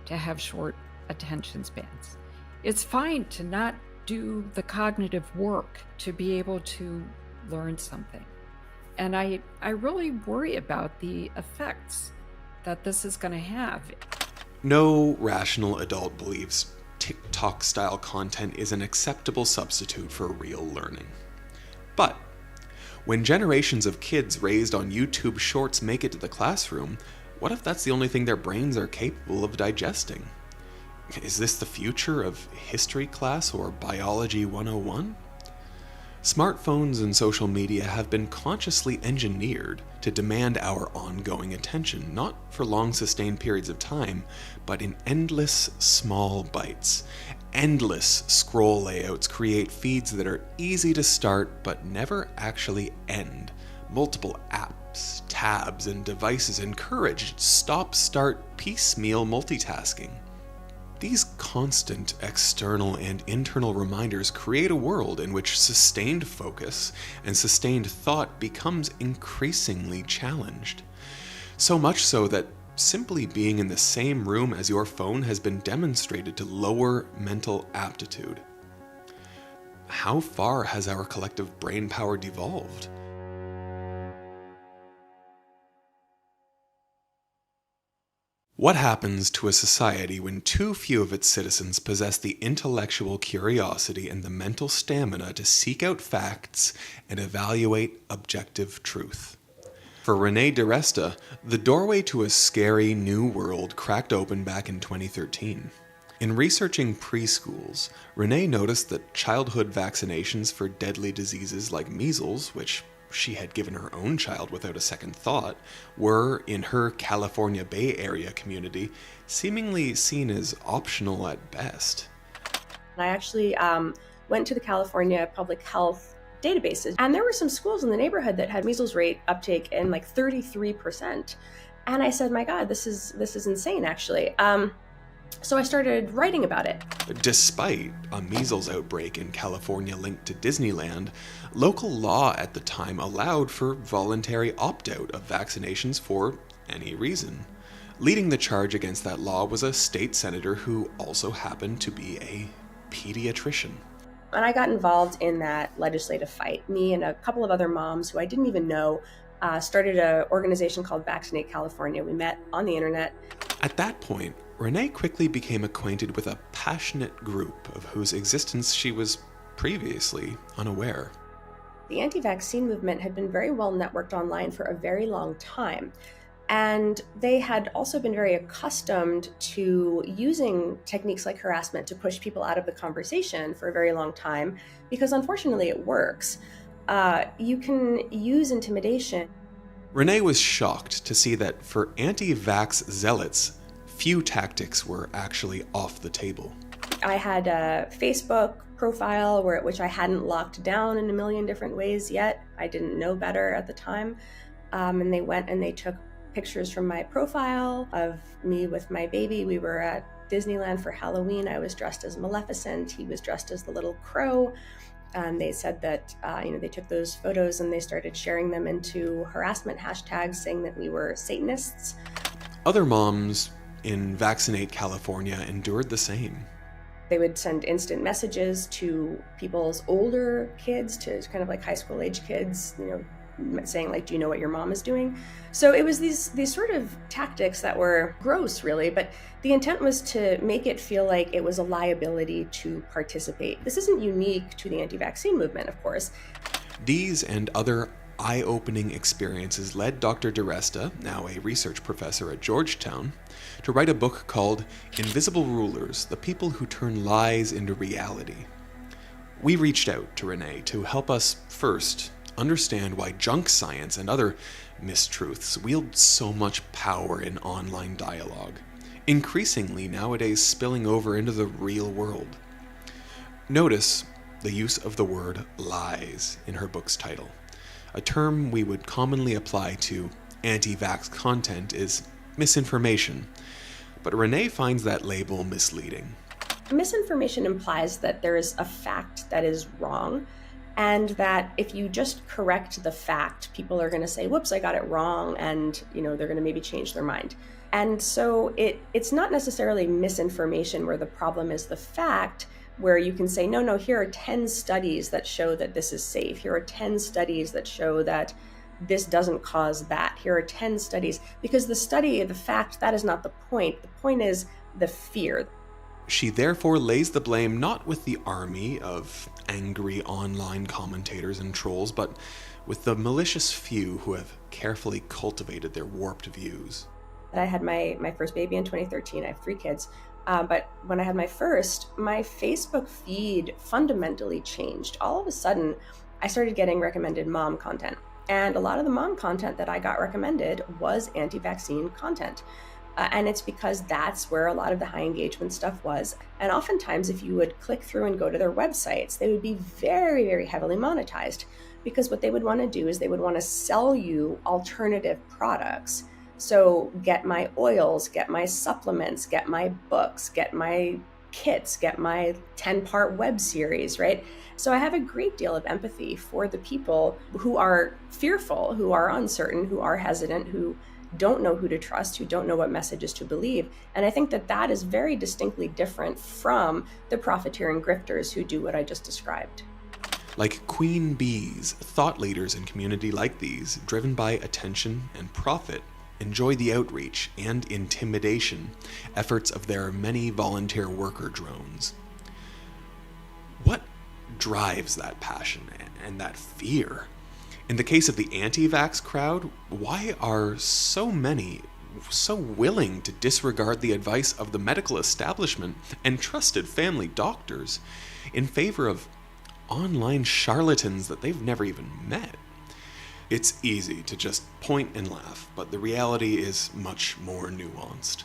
to have short attention spans. It's fine to not do the cognitive work to be able to learn something. And I really worry about the effects that this is going to have. No rational adult believes TikTok-style content is an acceptable substitute for real learning. But when generations of kids raised on YouTube Shorts make it to the classroom, what if that's the only thing their brains are capable of digesting? Is this the future of history class or biology 101? Smartphones and social media have been consciously engineered to demand our ongoing attention, not for long sustained periods of time, but in endless small bites. Endless scroll layouts create feeds that are easy to start but never actually end. Multiple apps, tabs, and devices encourage stop-start piecemeal multitasking. These constant external and internal reminders create a world in which sustained focus and sustained thought becomes increasingly challenged. So much so that simply being in the same room as your phone has been demonstrated to lower mental aptitude. How far has our collective brain power devolved? What happens to a society when too few of its citizens possess the intellectual curiosity and the mental stamina to seek out facts and evaluate objective truth? For Renee DiResta, the doorway to a scary new world cracked open back in 2013. In researching preschools, Renee noticed that childhood vaccinations for deadly diseases like measles, which she had given her own child without a second thought, were, in her California Bay Area community, seemingly seen as optional at best. I actually went to the California public health databases, and there were some schools in the neighborhood that had measles rate uptake in like 33%. And I said, my God, this is insane, actually. So I started writing about it. Despite a measles outbreak in California linked to Disneyland, local law at the time allowed for voluntary opt-out of vaccinations for any reason. Leading the charge against that law was a state senator who also happened to be a pediatrician. And I got involved in that legislative fight. Me and a couple of other moms who I didn't even know started an organization called Vaccinate California. We met on the internet. At that point, Renee quickly became acquainted with a passionate group of whose existence she was previously unaware. The anti-vaccine movement had been very well networked online for a very long time. And they had also been very accustomed to using techniques like harassment to push people out of the conversation for a very long time, because unfortunately it works. You can use intimidation. Renee was shocked to see that for anti-vax zealots, few tactics were actually off the table. I had a Facebook profile which I hadn't locked down in a million different ways yet. I didn't know better at the time. And they went and they took pictures from my profile of me with my baby. We were at Disneyland for Halloween. I was dressed as Maleficent. He was dressed as the little crow. And they said that, they took those photos and they started sharing them into harassment hashtags saying that we were Satanists. Other moms in Vaccinate California endured the same. They would send instant messages to people's older kids, to kind of like high school age kids, saying like, do you know what your mom is doing? So it was these sort of tactics that were gross, really, but the intent was to make it feel like it was a liability to participate. This isn't unique to the anti-vaccine movement, of course. These and other eye-opening experiences led Dr. DiResta, now a research professor at Georgetown, to write a book called Invisible Rulers, The People Who Turn Lies into Reality. We reached out to Renee to help us first understand why junk science and other mistruths wield so much power in online dialogue, increasingly nowadays spilling over into the real world. Notice the use of the word lies in her book's title. A term we would commonly apply to anti-vax content is misinformation, but Renee finds that label misleading. Misinformation implies that there is a fact that is wrong, and that if you just correct the fact, people are going to say, whoops, I got it wrong, and they're going to maybe change their mind. And so it's not necessarily misinformation where the problem is the fact, where you can say, no, here are 10 studies that show that this is safe. Here are 10 studies that show that this doesn't cause that. Here are 10 studies. Because the fact, that is not the point. The point is the fear. She therefore lays the blame not with the army of angry online commentators and trolls, but with the malicious few who have carefully cultivated their warped views. I had my first baby in 2013. I have 3 kids. But when I had my first, my Facebook feed fundamentally changed. All of a sudden, I started getting recommended mom content. And a lot of the mom content that I got recommended was anti-vaccine content. And it's because that's where a lot of the high engagement stuff was. And oftentimes, if you would click through and go to their websites, they would be very, very heavily monetized. Because what they would want to do is they would want to sell you alternative products. So get my oils, get my supplements, get my books, get my kits, get my 10-part web series, right? So I have a great deal of empathy for the people who are fearful, who are uncertain, who are hesitant, who don't know who to trust, who don't know what messages to believe. And I think that is very distinctly different from the profiteering grifters who do what I just described. Like queen bees, thought leaders in community like these, driven by attention and profit, enjoy the outreach and intimidation efforts of their many volunteer worker drones. What drives that passion and that fear? In the case of the anti-vax crowd, why are so many so willing to disregard the advice of the medical establishment and trusted family doctors in favor of online charlatans that they've never even met? It's easy to just point and laugh, but the reality is much more nuanced.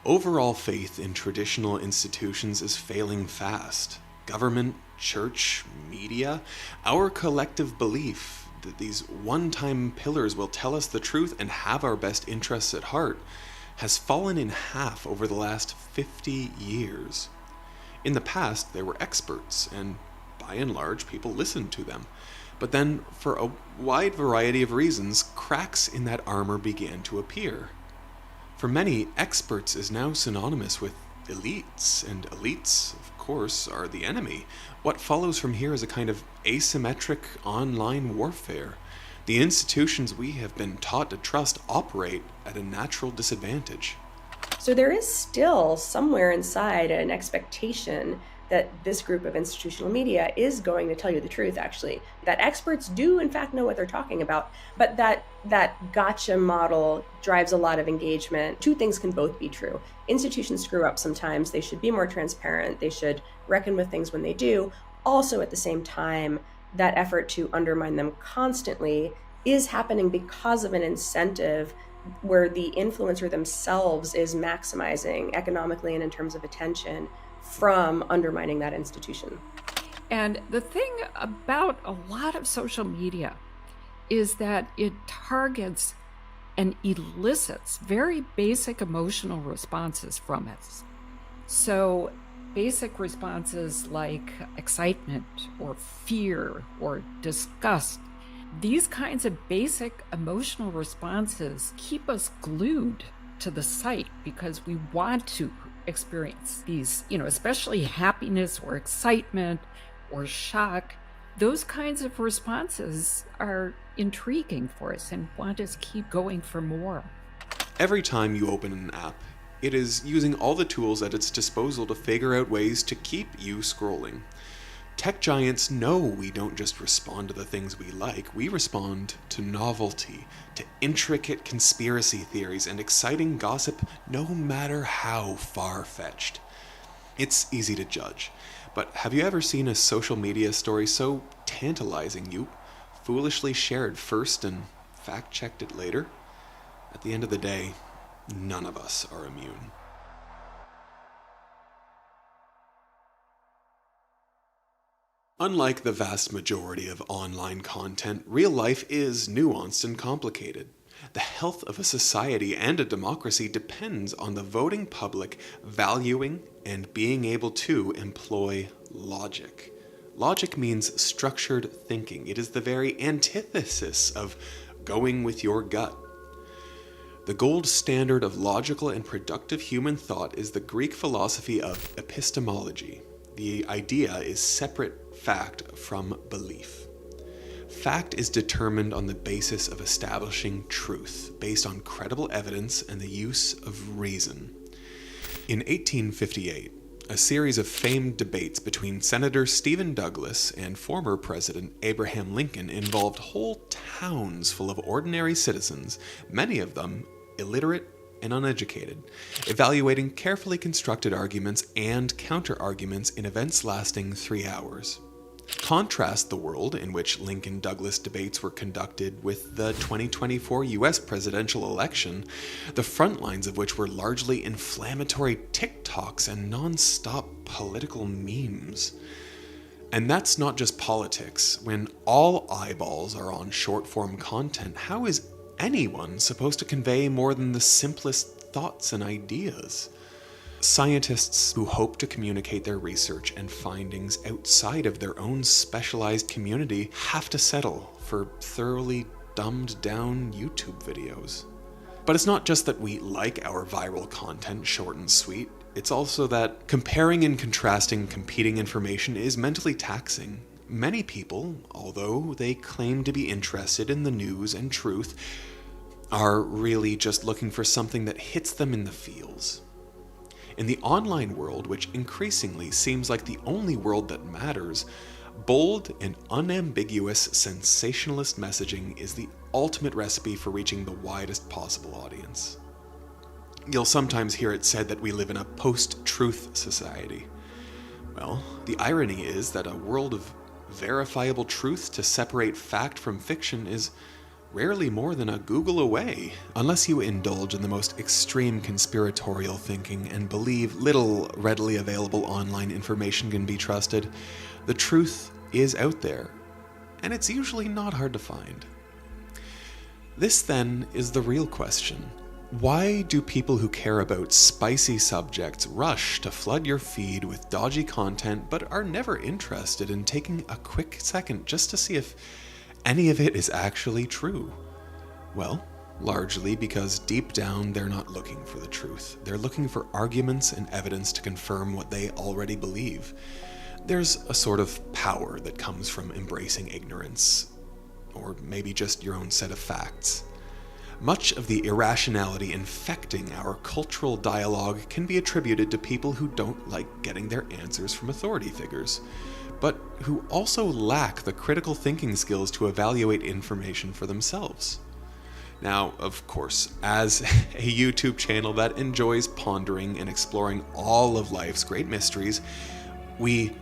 Overall faith in traditional institutions is failing fast. Government, church, media, our collective belief that these one-time pillars will tell us the truth and have our best interests at heart has fallen in half over the last 50 years. In the past, there were experts, and by and large, people listened to them. But then, for a wide variety of reasons, cracks in that armor began to appear. For many, experts is now synonymous with elites, and elites, of course, are the enemy. What follows from here is a kind of asymmetric online warfare. The institutions we have been taught to trust operate at a natural disadvantage. So there is still somewhere inside an expectation that this group of institutional media is going to tell you the truth, actually. That experts do, in fact, know what they're talking about, but that gotcha model drives a lot of engagement. Two things can both be true. Institutions screw up sometimes. They should be more transparent. They should reckon with things when they do. Also, at the same time, that effort to undermine them constantly is happening because of an incentive where the influencer themselves is maximizing economically and in terms of attention from undermining that institution. And the thing about a lot of social media is that it targets and elicits very basic emotional responses from us. So basic responses like excitement or fear or disgust, these kinds of basic emotional responses keep us glued to the site because we want to experience these, especially happiness or excitement or shock. Those kinds of responses are intriguing for us and want us to keep going for more. Every time you open an app, it is using all the tools at its disposal to figure out ways to keep you scrolling. Tech giants know we don't just respond to the things we like, we respond to novelty, to intricate conspiracy theories and exciting gossip, no matter how far-fetched. It's easy to judge, but have you ever seen a social media story so tantalizing you foolishly shared first and fact-checked it later? At the end of the day, none of us are immune. Unlike the vast majority of online content, real life is nuanced and complicated. The health of a society and a democracy depends on the voting public valuing and being able to employ logic. Logic means structured thinking. It is the very antithesis of going with your gut. The gold standard of logical and productive human thought is the Greek philosophy of epistemology. The idea is separate fact from belief. Fact is determined on the basis of establishing truth, based on credible evidence and the use of reason. In 1858, a series of famed debates between Senator Stephen Douglas and former President Abraham Lincoln involved whole towns full of ordinary citizens, many of them illiterate and uneducated, evaluating carefully constructed arguments and counter-arguments in events lasting 3 hours. Contrast the world in which Lincoln-Douglas debates were conducted with the 2024 US presidential election, the front lines of which were largely inflammatory TikToks and non-stop political memes. And that's not just politics. When all eyeballs are on short-form content, how is anyone supposed to convey more than the simplest thoughts and ideas? Scientists who hope to communicate their research and findings outside of their own specialized community have to settle for thoroughly dumbed down YouTube videos. But it's not just that we like our viral content short and sweet, it's also that comparing and contrasting competing information is mentally taxing. Many people, although they claim to be interested in the news and truth, are really just looking for something that hits them in the feels. In the online world, which increasingly seems like the only world that matters, bold and unambiguous sensationalist messaging is the ultimate recipe for reaching the widest possible audience. You'll sometimes hear it said that we live in a post-truth society. Well, the irony is that a world of verifiable truth to separate fact from fiction is rarely more than a Google away, unless you indulge in the most extreme conspiratorial thinking and believe little readily available online information can be trusted. The truth is out there, and it's usually not hard to find. This, then, is the real question. Why do people who care about spicy subjects rush to flood your feed with dodgy content but are never interested in taking a quick second just to see if any of it is actually true? Well, largely because deep down they're not looking for the truth. They're looking for arguments and evidence to confirm what they already believe. There's a sort of power that comes from embracing ignorance, or maybe just your own set of facts. Much of the irrationality infecting our cultural dialogue can be attributed to people who don't like getting their answers from authority figures, but who also lack the critical thinking skills to evaluate information for themselves. Now, of course, as a YouTube channel that enjoys pondering and exploring all of life's great mysteries, we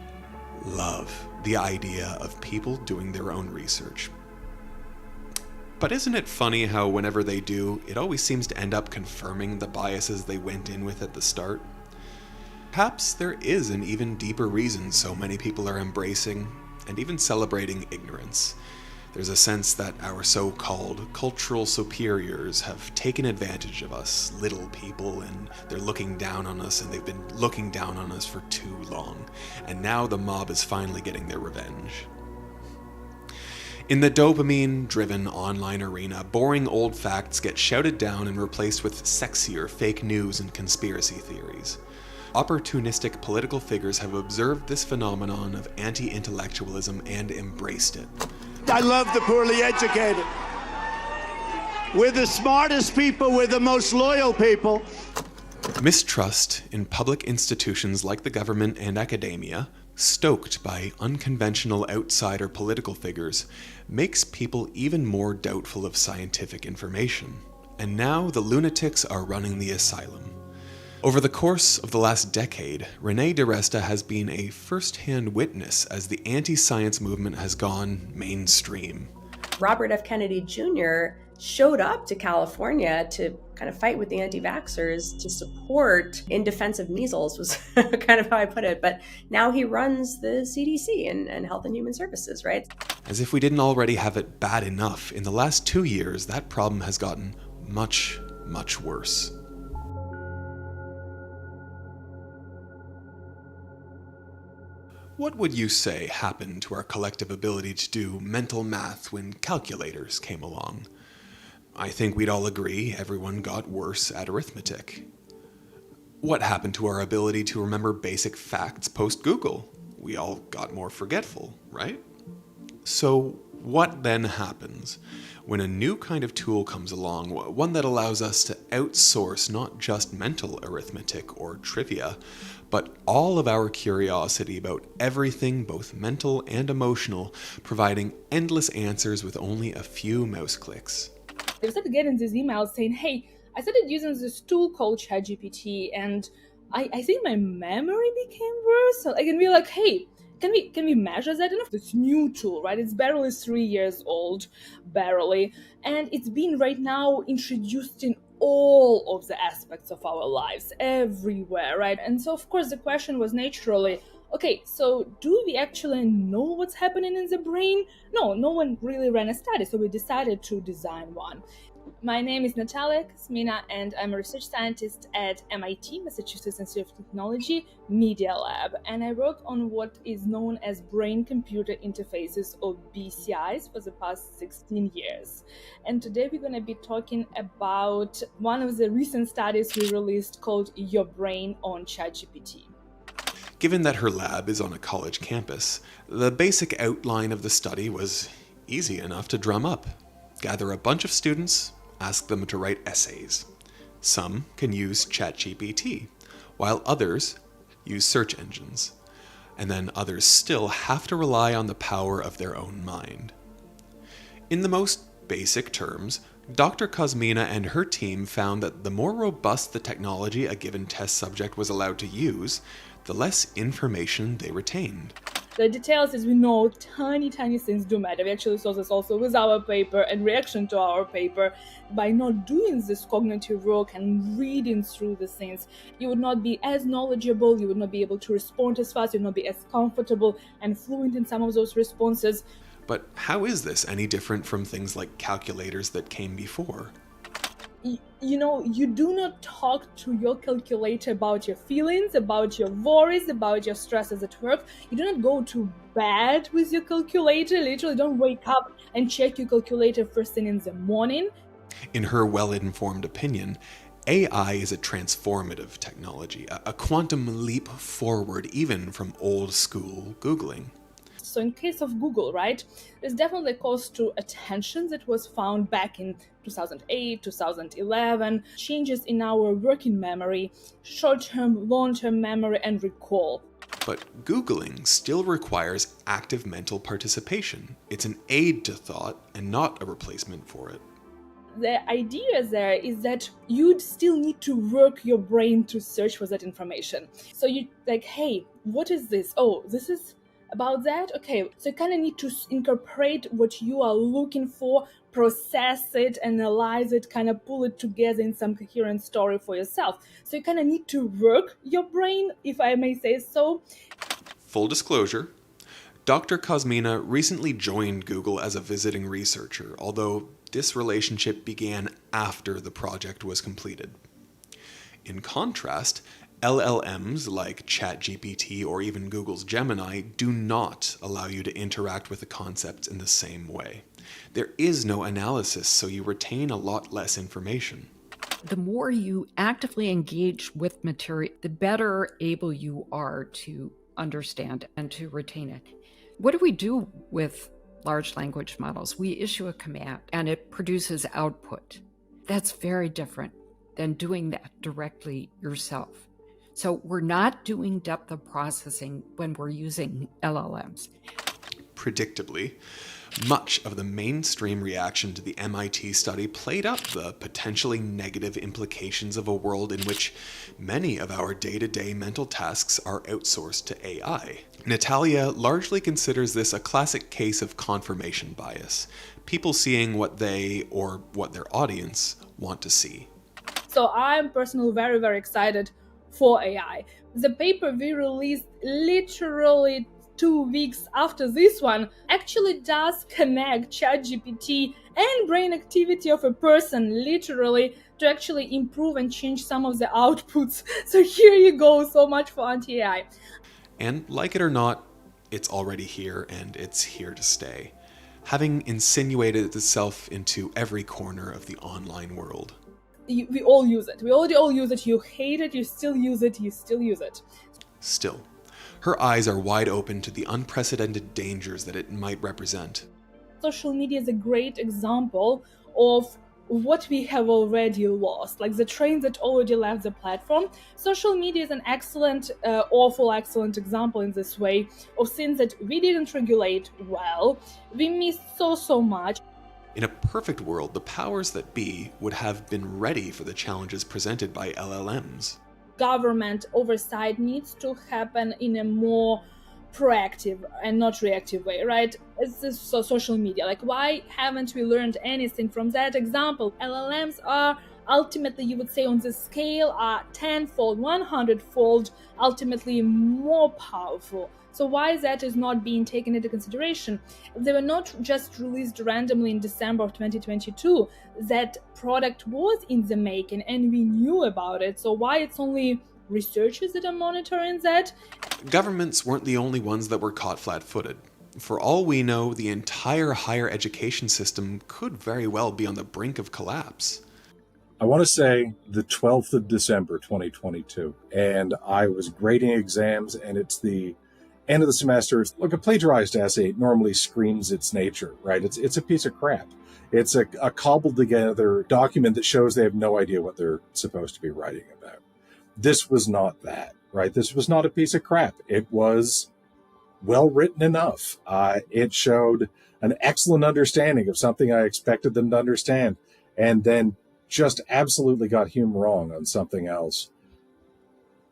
love the idea of people doing their own research. But isn't it funny how whenever they do, it always seems to end up confirming the biases they went in with at the start? Perhaps there is an even deeper reason so many people are embracing and even celebrating ignorance. There's a sense that our so-called cultural superiors have taken advantage of us, little people, and they're looking down on us, and they've been looking down on us for too long. And now the mob is finally getting their revenge. In the dopamine-driven online arena, boring old facts get shouted down and replaced with sexier fake news and conspiracy theories. Opportunistic political figures have observed this phenomenon of anti-intellectualism and embraced it. I love the poorly educated. We're the smartest people, we're the most loyal people. Mistrust in public institutions like the government and academia, stoked by unconventional outsider political figures, makes people even more doubtful of scientific information. And now the lunatics are running the asylum. Over the course of the last decade, René DiResta has been a first-hand witness as the anti-science movement has gone mainstream. Robert F. Kennedy Jr. showed up to California to kind of fight with the anti-vaxxers to support in defense of measles was kind of how I put it. But now he runs the CDC and Health and Human Services, right? As if we didn't already have it bad enough, in the last 2 years, that problem has gotten much, much worse. What would you say happened to our collective ability to do mental math when calculators came along? I think we'd all agree everyone got worse at arithmetic. What happened to our ability to remember basic facts post-Google? We all got more forgetful, right? So what then happens when a new kind of tool comes along, one that allows us to outsource not just mental arithmetic or trivia, but all of our curiosity about everything, both mental and emotional, providing endless answers with only a few mouse clicks? They started getting these emails saying, hey, I started using this tool called ChatGPT, and I think my memory became worse. So I can be like, hey, can we measure that? Enough? This new tool, right? It's barely 3 years old, barely, and it's been right now introduced in all of the aspects of our lives, everywhere, right? And so, of course, the question was naturally, okay, so do we actually know what's happening in the brain? No one really ran a study, so we decided to design one. My name is Natalia Kosmina, and I'm a research scientist at MIT, Massachusetts Institute of Technology, Media Lab, and I work on what is known as brain-computer interfaces, or BCIs, for the past 16 years. And today we're going to be talking about one of the recent studies we released called Your Brain on ChatGPT. Given that her lab is on a college campus, the basic outline of the study was easy enough to drum up. Gather a bunch of students, ask them to write essays. Some can use ChatGPT, while others use search engines. And then others still have to rely on the power of their own mind. In the most basic terms, Dr. Kosmina and her team found that the more robust the technology a given test subject was allowed to use, the less information they retained. The details, as we know, tiny things do matter. We actually saw this also with our paper and reaction to our paper. By not doing this cognitive work and reading through the things, you would not be as knowledgeable, you would not be able to respond as fast, you would not be as comfortable and fluent in some of those responses. But how is this any different from things like calculators that came before? You do not talk to your calculator about your feelings, about your worries, about your stresses at work. You do not go to bed with your calculator. Literally, don't wake up and check your calculator first thing in the morning. In her well-informed opinion, AI is a transformative technology, a quantum leap forward even from old-school Googling. So in case of Google, right, there's definitely a cost to attention that was found back in 2008, 2011, changes in our working memory, short-term, long-term memory, and recall. But Googling still requires active mental participation. It's an aid to thought and not a replacement for it. The idea there is that you'd still need to work your brain to search for that information. So you like, hey, what is this? Oh, this is about that? Okay, so you kind of need to incorporate what you are looking for, process it, analyze it, kind of pull it together in some coherent story for yourself. So you kind of need to work your brain, if I may say so. Full disclosure, Dr. Kosmina recently joined Google as a visiting researcher, although this relationship began after the project was completed. In contrast, LLMs like ChatGPT or even Google's Gemini do not allow you to interact with the concepts in the same way. There is no analysis, so you retain a lot less information. The more you actively engage with material, the better able you are to understand and to retain it. What do we do with large language models? We issue a command and it produces output. That's very different than doing that directly yourself. So we're not doing depth of processing when we're using LLMs. Predictably, much of the mainstream reaction to the MIT study played up the potentially negative implications of a world in which many of our day-to-day mental tasks are outsourced to AI. Natalia largely considers this a classic case of confirmation bias, people seeing what they, or what their audience, want to see. So I'm personally very, very excited for AI. The paper we released literally 2 weeks after this one actually does connect ChatGPT and brain activity of a person literally to actually improve and change some of the outputs. So here you go, so much for anti-AI. And like it or not, it's already here and it's here to stay, having insinuated itself into every corner of the online world. We all use it. We already all use it. You hate it, you still use it, you still use it. Still, her eyes are wide open to the unprecedented dangers that it might represent. Social media is a great example of what we have already lost, like the train that already left the platform. Social media is an excellent, excellent example in this way of things that we didn't regulate well. We missed so much. In a perfect world, the powers that be would have been ready for the challenges presented by LLMs. Government oversight needs to happen in a more proactive and not reactive way, right? It's this social media. Like, why haven't we learned anything from that example? LLMs are ultimately, you would say, on the scale are 10-fold, 100-fold, ultimately more powerful. So why that is not being taken into consideration? They were not just released randomly in December of 2022. That product was in the making and we knew about it. So why it's only researchers that are monitoring that? Governments weren't the only ones that were caught flat-footed. For all we know, the entire higher education system could very well be on the brink of collapse. I want to say the 12th of December, 2022, and I was grading exams, and it's the end of the semester. Look, a plagiarized essay normally screams its nature, right? It's a piece of crap. It's a cobbled together document that shows they have no idea what they're supposed to be writing about. This was not that, right? This was not a piece of crap. It was well written enough. It showed an excellent understanding of something I expected them to understand, and then just absolutely got Hume wrong on something else.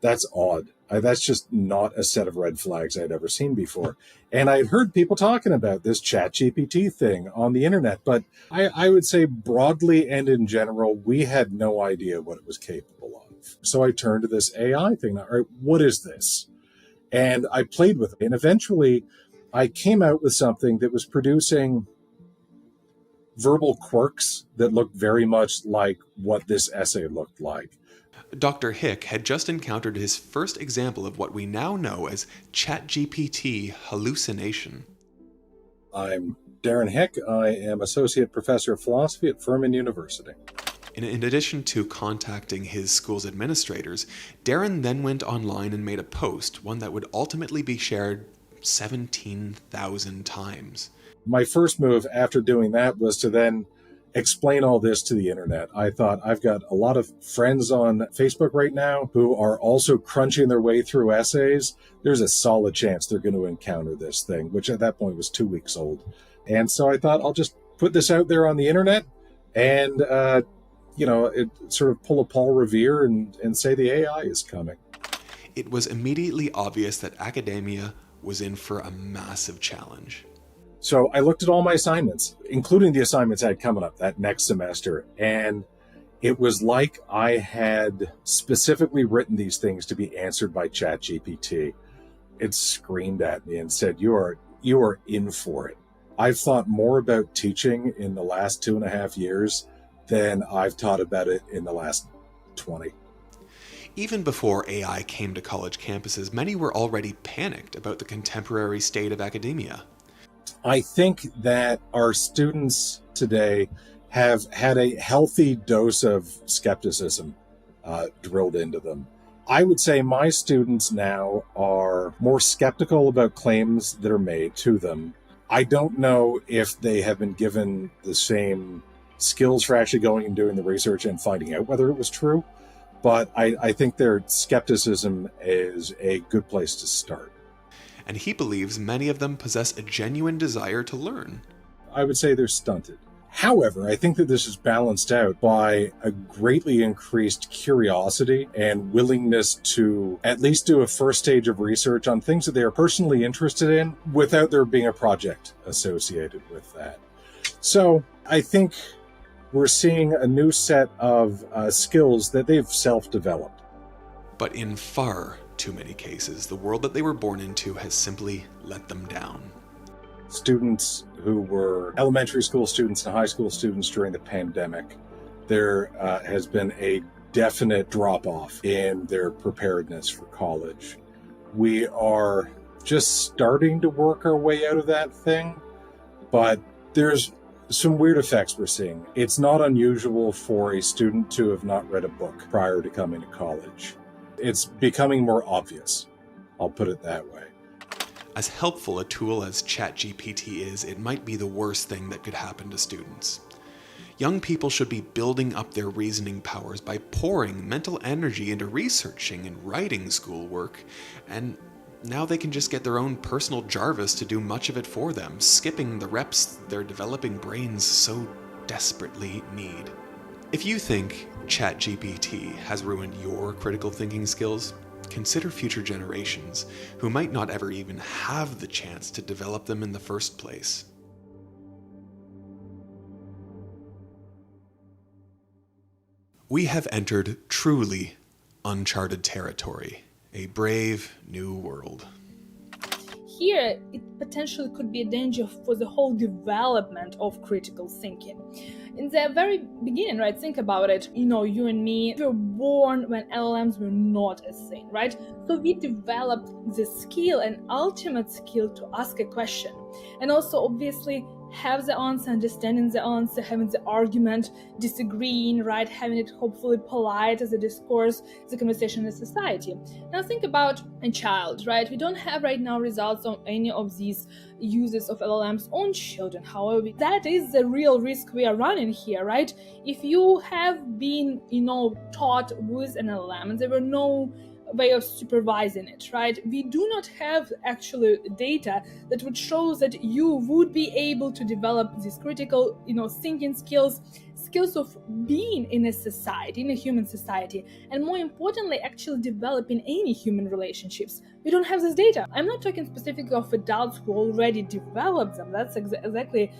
That's odd. That's just not a set of red flags I'd ever seen before. And I'd heard people talking about this ChatGPT thing on the internet, but I would say broadly and in general, we had no idea what it was capable of. So I turned to this AI thing. All right, what is this? And I played with it. And eventually I came out with something that was producing verbal quirks that looked very much like what this essay looked like. Dr. Hick had just encountered his first example of what we now know as ChatGPT hallucination. I'm Darren Hick. I am Associate Professor of Philosophy at Furman University. In addition to contacting his school's administrators, Darren then went online and made a post, one that would ultimately be shared 17,000 times. My first move after doing that was to then explain all this to the internet. I thought, I've got a lot of friends on Facebook right now who are also crunching their way through essays. There's a solid chance they're going to encounter this thing, which at that point was 2 weeks old. And so I thought, I'll just put this out there on the internet and, it sort of pull a Paul Revere and say the AI is coming. It was immediately obvious that academia was in for a massive challenge. So I looked at all my assignments, including the assignments I had coming up that next semester, and it was like I had specifically written these things to be answered by ChatGPT. It screamed at me and said, you are in for it. I've thought more about teaching in the last 2.5 years than I've taught about it in the last 20. Even before AI came to college campuses, many were already panicked about the contemporary state of academia. I think that our students today have had a healthy dose of skepticism drilled into them. I would say my students now are more skeptical about claims that are made to them. I don't know if they have been given the same skills for actually going and doing the research and finding out whether it was true, but I think their skepticism is a good place to start. And he believes many of them possess a genuine desire to learn. I would say they're stunted. However, I think that this is balanced out by a greatly increased curiosity and willingness to at least do a first stage of research on things that they are personally interested in without there being a project associated with that. So I think we're seeing a new set of skills that they've self-developed. But in far too many cases, the world that they were born into has simply let them down. Students who were elementary school students and high school students during the pandemic, there has been a definite drop-off in their preparedness for college. We are just starting to work our way out of that thing, but there's some weird effects we're seeing. It's not unusual for a student to have not read a book prior to coming to college. It's becoming more obvious. I'll put it that way. As helpful a tool as ChatGPT is, it might be the worst thing that could happen to students. Young people should be building up their reasoning powers by pouring mental energy into researching and writing schoolwork, and now they can just get their own personal Jarvis to do much of it for them, skipping the reps their developing brains so desperately need. If you think ChatGPT has ruined your critical thinking skills, consider future generations who might not ever even have the chance to develop them in the first place. We have entered truly uncharted territory, a brave new world. Here, it potentially could be a danger for the whole development of critical thinking. In the very beginning, right, think about it, you and me, we were born when LLMs were not a thing, right? So we developed the skill and ultimate skill to ask a question. And also, obviously, have the answer, understanding the answer, having the argument, disagreeing, right, having it hopefully polite as a discourse, the conversation in society. Now think about a child, right? We don't have right now results on any of these uses of LLMs on children. However, that is the real risk we are running here, right? If you have been, taught with an LLM and there were no way of supervising it, right? We do not have actually data that would show that you would be able to develop these critical, thinking skills of being in a society, in a human society, and more importantly, actually developing any human relationships. We don't have this data. I'm not talking specifically of adults who already developed them. That's exactly,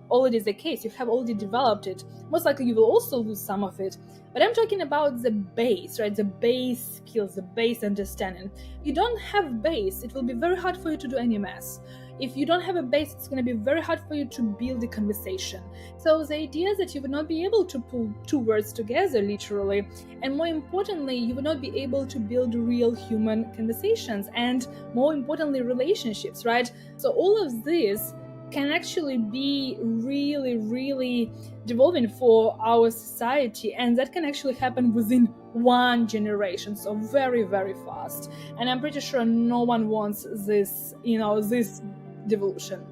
already the case. You have already developed it. Most likely you will also lose some of it. But I'm talking about the base, right? The base skills, the base understanding. If you don't have base, it will be very hard for you to do any math. If you don't have a base, it's going to be very hard for you to build a conversation. So the idea is that you would not be able to pull two words together, literally, and more importantly, you would not be able to build real human conversations and, more importantly, relationships, right? So all of this can actually be really, really devolving for our society, and that can actually happen within one generation, so very, very fast. And I'm pretty sure no one wants this, this devolution.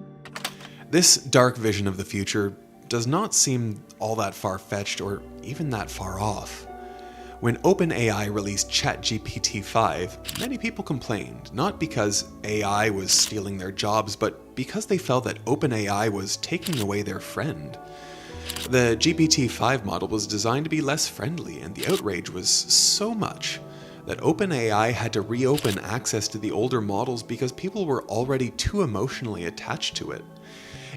This dark vision of the future does not seem all that far-fetched or even that far off. When OpenAI released ChatGPT-5, many people complained, not because AI was stealing their jobs, but because they felt that OpenAI was taking away their friend. The GPT-5 model was designed to be less friendly, and the outrage was so much that OpenAI had to reopen access to the older models because people were already too emotionally attached to it.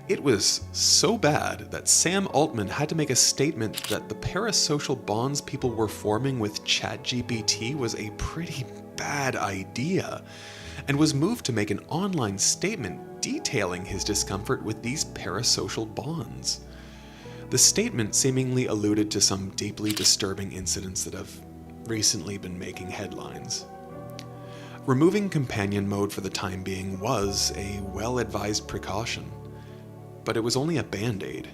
It was so bad that Sam Altman had to make a statement that the parasocial bonds people were forming with ChatGPT was a pretty bad idea, and was moved to make an online statement detailing his discomfort with these parasocial bonds. The statement seemingly alluded to some deeply disturbing incidents that have recently been making headlines. Removing companion mode for the time being was a well-advised precaution, but it was only a band-aid.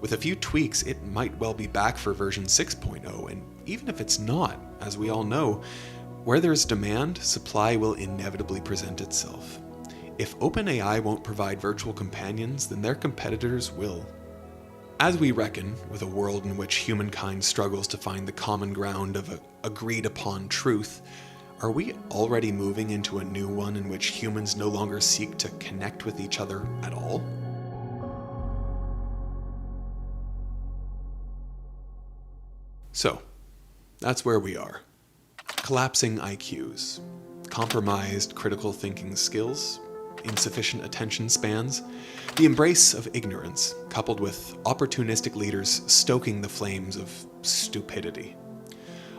With a few tweaks, it might well be back for version 6.0, and even if it's not, as we all know, where there's demand, supply will inevitably present itself. If OpenAI won't provide virtual companions, then their competitors will. As we reckon with a world in which humankind struggles to find the common ground of agreed-upon truth, are we already moving into a new one in which humans no longer seek to connect with each other at all? So, that's where we are. Collapsing IQs, compromised critical thinking skills, insufficient attention spans, the embrace of ignorance, coupled with opportunistic leaders stoking the flames of stupidity.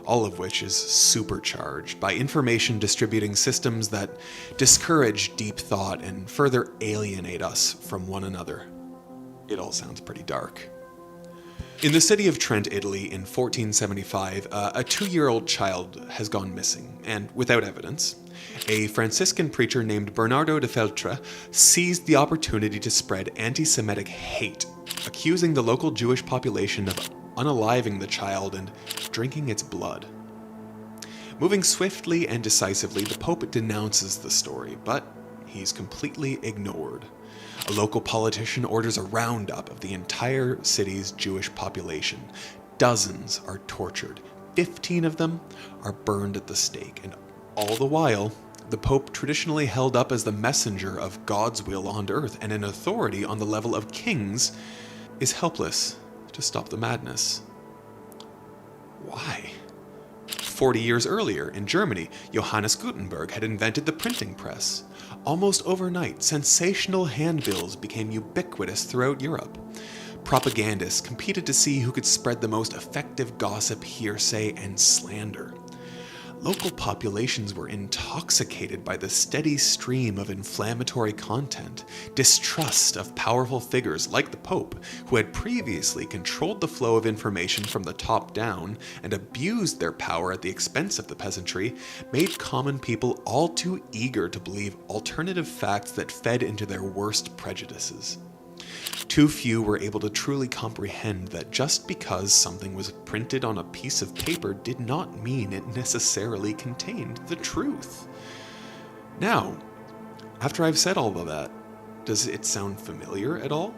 All of which is supercharged by information distributing systems that discourage deep thought and further alienate us from one another. It all sounds pretty dark. In the city of Trent, Italy, in 1475, a 2-year-old child has gone missing, and without evidence, a Franciscan preacher named Bernardo de Feltre seized the opportunity to spread anti-Semitic hate, accusing the local Jewish population of unaliving the child and drinking its blood. Moving swiftly and decisively, the Pope denounces the story, but he's completely ignored. A local politician orders a roundup of the entire city's Jewish population. Dozens are tortured. 15 of them are burned at the stake. And all the while, the Pope, traditionally held up as the messenger of God's will on earth and an authority on the level of kings, is helpless to stop the madness. Why? 40 years earlier, in Germany, Johannes Gutenberg had invented the printing press. Almost overnight, sensational handbills became ubiquitous throughout Europe. Propagandists competed to see who could spread the most effective gossip, hearsay, and slander. Local populations were intoxicated by the steady stream of inflammatory content, distrust of powerful figures like the Pope, who had previously controlled the flow of information from the top down and abused their power at the expense of the peasantry, made common people all too eager to believe alternative facts that fed into their worst prejudices. Too few were able to truly comprehend that just because something was printed on a piece of paper did not mean it necessarily contained the truth. Now, after I've said all of that, does it sound familiar at all?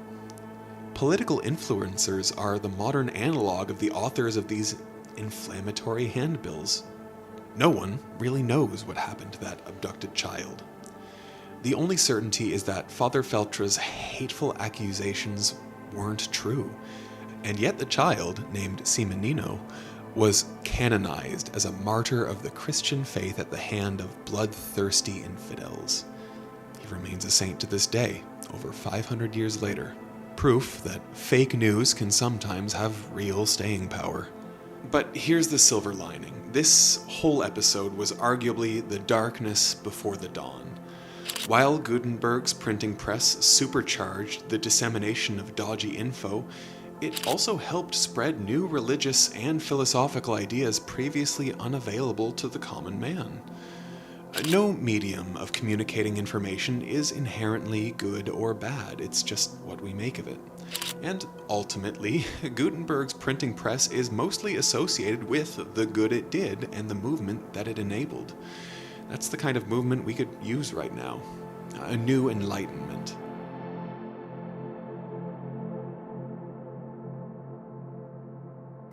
Political influencers are the modern analog of the authors of these inflammatory handbills. No one really knows what happened to that abducted child. The only certainty is that Father Feltra's hateful accusations weren't true, and yet the child, named Simonino, was canonized as a martyr of the Christian faith at the hand of bloodthirsty infidels. He remains a saint to this day, over 500 years later. Proof that fake news can sometimes have real staying power. But here's the silver lining. This whole episode was arguably the darkness before the dawn. While Gutenberg's printing press supercharged the dissemination of dodgy info, it also helped spread new religious and philosophical ideas previously unavailable to the common man. No medium of communicating information is inherently good or bad, it's just what we make of it. And ultimately, Gutenberg's printing press is mostly associated with the good it did and the movement that it enabled. That's the kind of movement we could use right now. A new enlightenment.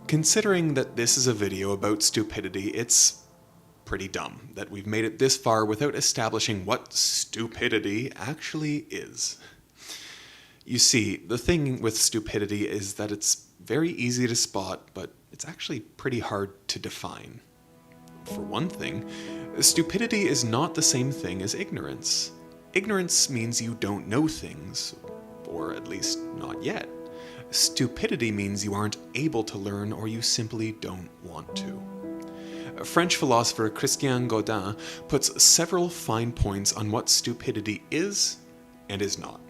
Considering that this is a video about stupidity, it's pretty dumb that we've made it this far without establishing what stupidity actually is. You see, the thing with stupidity is that it's very easy to spot, but it's actually pretty hard to define. For one thing, stupidity is not the same thing as ignorance. Ignorance means you don't know things, or at least not yet. Stupidity means you aren't able to learn or you simply don't want to. French philosopher Christian Godin puts several fine points on what stupidity is and is not.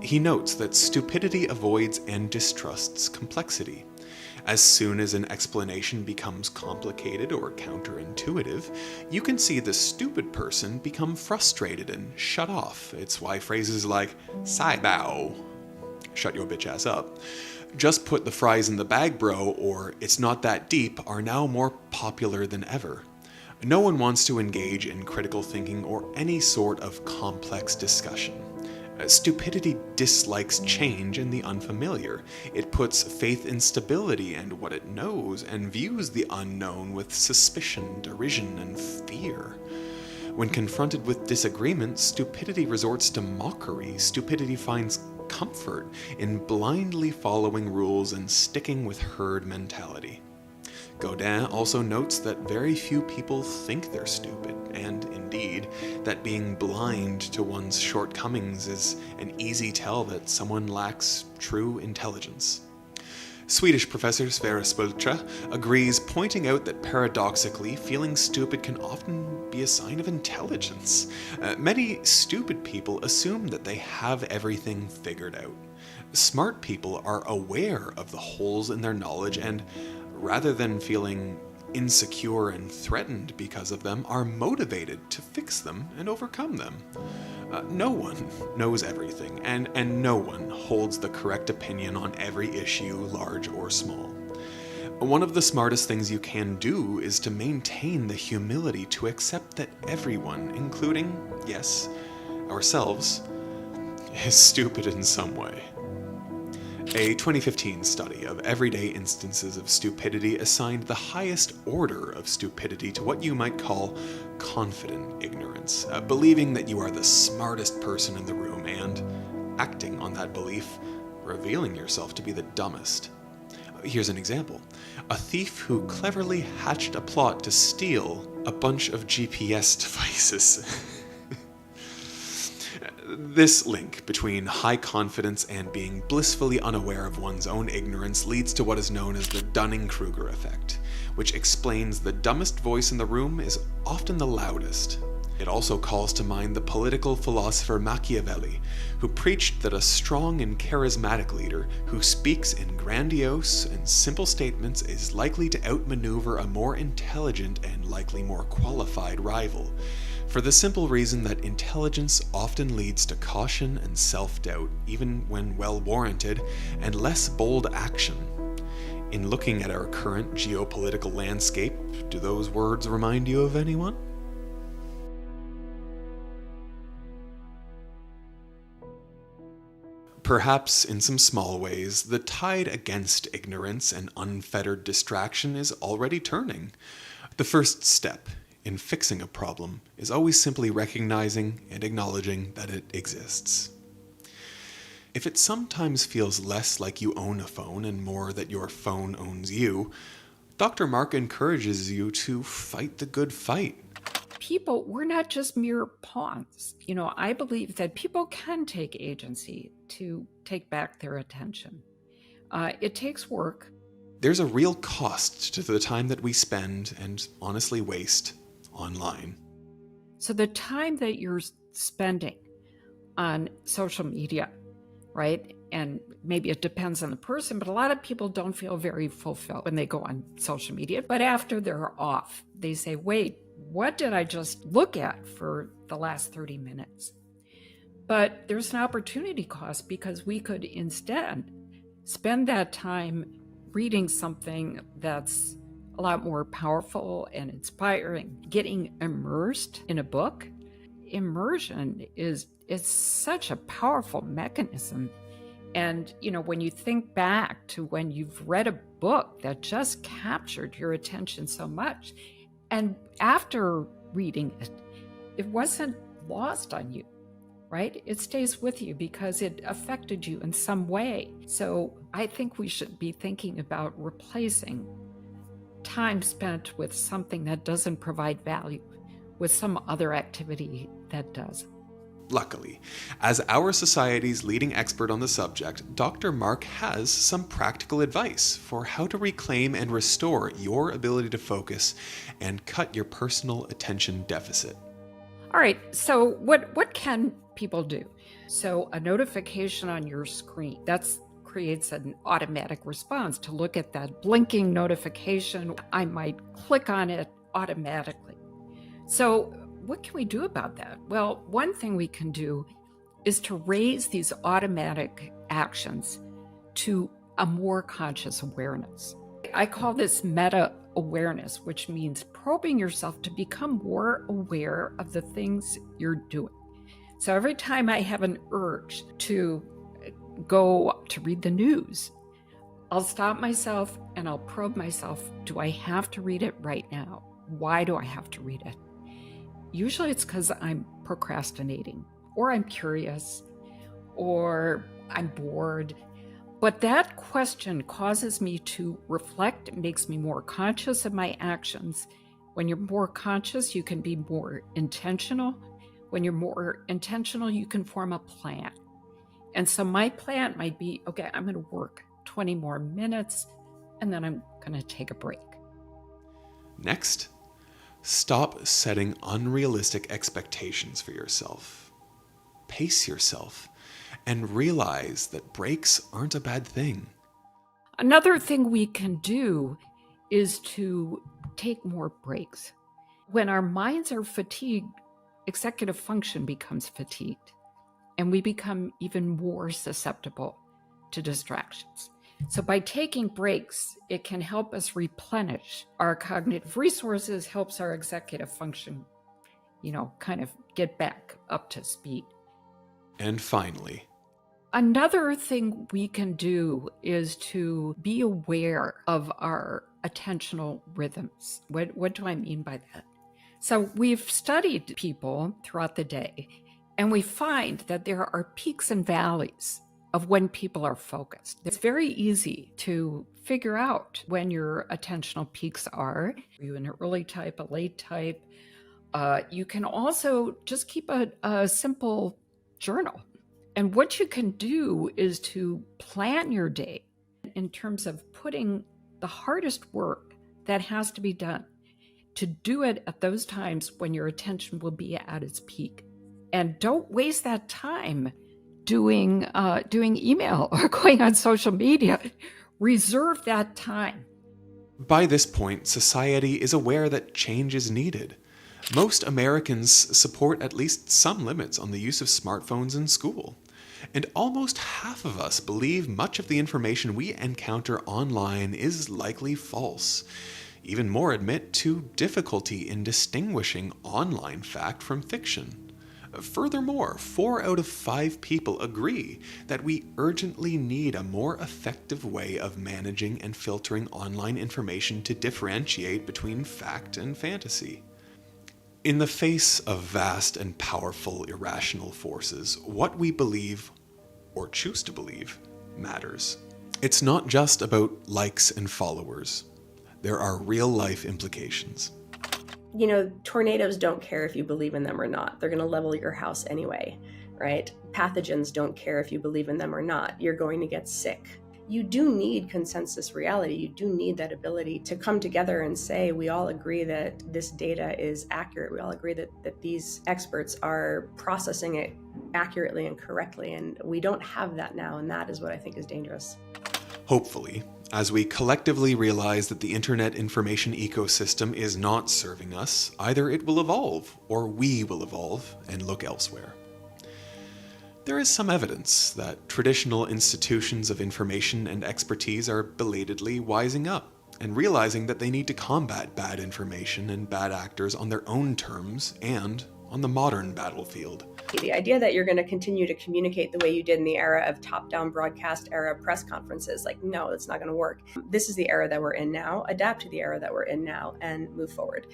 He notes that stupidity avoids and distrusts complexity. As soon as an explanation becomes complicated or counterintuitive, you can see the stupid person become frustrated and shut off. It's why phrases like, "Sai bao," shut your bitch ass up, "just put the fries in the bag, bro," or "it's not that deep" are now more popular than ever. No one wants to engage in critical thinking or any sort of complex discussion. Stupidity dislikes change and the unfamiliar. It puts faith in stability and what it knows, and views the unknown with suspicion, derision, and fear. When confronted with disagreement, stupidity resorts to mockery. Stupidity finds comfort in blindly following rules and sticking with herd mentality. Godin also notes that very few people think they're stupid, and indeed, that being blind to one's shortcomings is an easy tell that someone lacks true intelligence. Swedish professor Sverre Spultra agrees, pointing out that paradoxically, feeling stupid can often be a sign of intelligence. Many stupid people assume that they have everything figured out. Smart people are aware of the holes in their knowledge and, rather than feeling insecure and threatened because of them, are motivated to fix them and overcome them. No one knows everything, and no one holds the correct opinion on every issue, large or small. One of the smartest things you can do is to maintain the humility to accept that everyone, including, yes, ourselves, is stupid in some way. A 2015 study of everyday instances of stupidity assigned the highest order of stupidity to what you might call confident ignorance, believing that you are the smartest person in the room and, acting on that belief, revealing yourself to be the dumbest. Here's an example. A thief who cleverly hatched a plot to steal a bunch of GPS devices. This link between high confidence and being blissfully unaware of one's own ignorance leads to what is known as the Dunning-Kruger effect, which explains the dumbest voice in the room is often the loudest. It also calls to mind the political philosopher Machiavelli, who preached that a strong and charismatic leader who speaks in grandiose and simple statements is likely to outmaneuver a more intelligent and likely more qualified rival. for the simple reason that intelligence often leads to caution and self-doubt, even when well-warranted, and less bold action. In looking at our current geopolitical landscape, do those words remind you of anyone? Perhaps in some small ways, the tide against ignorance and unfettered distraction is already turning. The first step in fixing a problem is always simply recognizing and acknowledging that it exists. If it sometimes feels less like you own a phone and more that your phone owns you, Dr. Mark encourages you to fight the good fight. People, we're not just mere pawns. I believe that people can take agency to take back their attention. It takes work. There's a real cost to the time that we spend and honestly waste online. So the time that you're spending on social media, right? And maybe it depends on the person, but a lot of people don't feel very fulfilled when they go on social media. But after they're off, they say, wait, what did I just look at for the last 30 minutes? But there's an opportunity cost because we could instead spend that time reading something that's a lot more powerful and inspiring, getting immersed in a book. Immersion is such a powerful mechanism. And, when you think back to when you've read a book that just captured your attention so much, and after reading it, it wasn't lost on you, right? It stays with you because it affected you in some way. So I think we should be thinking about replacing time spent with something that doesn't provide value with some other activity that does. Luckily, as our society's leading expert on the subject, Dr. Mark has some practical advice for how to reclaim and restore your ability to focus and cut your personal attention deficit. All right, so what can people do? So a notification on your screen, that creates an automatic response. To look at that blinking notification, I might click on it automatically. So what can we do about that? Well, one thing we can do is to raise these automatic actions to a more conscious awareness. I call this meta-awareness, which means probing yourself to become more aware of the things you're doing. So every time I have an urge to go to read the news, I'll stop myself and I'll probe myself. Do I have to read it right now? Why do I have to read it? Usually it's because I'm procrastinating, or I'm curious, or I'm bored. But that question causes me to reflect, makes me more conscious of my actions. When you're more conscious, you can be more intentional. When you're more intentional, you can form a plan. And so my plan might be, okay, I'm going to work 20 more minutes, and then I'm going to take a break. Next, stop setting unrealistic expectations for yourself. Pace yourself and realize that breaks aren't a bad thing. Another thing we can do is to take more breaks. When our minds are fatigued, executive function becomes fatigued, and we become even more susceptible to distractions. So by taking breaks, it can help us replenish our cognitive resources, helps our executive function, kind of get back up to speed. And finally, another thing we can do is to be aware of our attentional rhythms. What do I mean by that? So we've studied people throughout the day, and we find that there are peaks and valleys of when people are focused. It's very easy to figure out when your attentional peaks are. Are you an early type, a late type? You can also just keep a simple journal. And what you can do is to plan your day in terms of putting the hardest work that has to be done, to do it at those times when your attention will be at its peak. And don't waste that time doing email or going on social media. Reserve that time. By this point, society is aware that change is needed. Most Americans support at least some limits on the use of smartphones in school. And almost half of us believe much of the information we encounter online is likely false. Even more admit to difficulty in distinguishing online fact from fiction. Furthermore, 4 out of 5 people agree that we urgently need a more effective way of managing and filtering online information to differentiate between fact and fantasy. In the face of vast and powerful irrational forces, what we believe, or choose to believe, matters. It's not just about likes and followers. There are real-life implications. Tornadoes don't care if you believe in them or not. They're going to level your house anyway, right? Pathogens don't care if you believe in them or not. You're going to get sick. You do need consensus reality. You do need that ability to come together and say, we all agree that this data is accurate. We all agree that these experts are processing it accurately and correctly. And we don't have that now. And that is what I think is dangerous. Hopefully, as we collectively realize that the internet information ecosystem is not serving us, either it will evolve or we will evolve and look elsewhere. There is some evidence that traditional institutions of information and expertise are belatedly wising up and realizing that they need to combat bad information and bad actors on their own terms and on the modern battlefield. The idea that you're going to continue to communicate the way you did in the era of top-down broadcast era press conferences, no, that's not going to work. This is the era that we're in now. Adapt to the era that we're in now and move forward.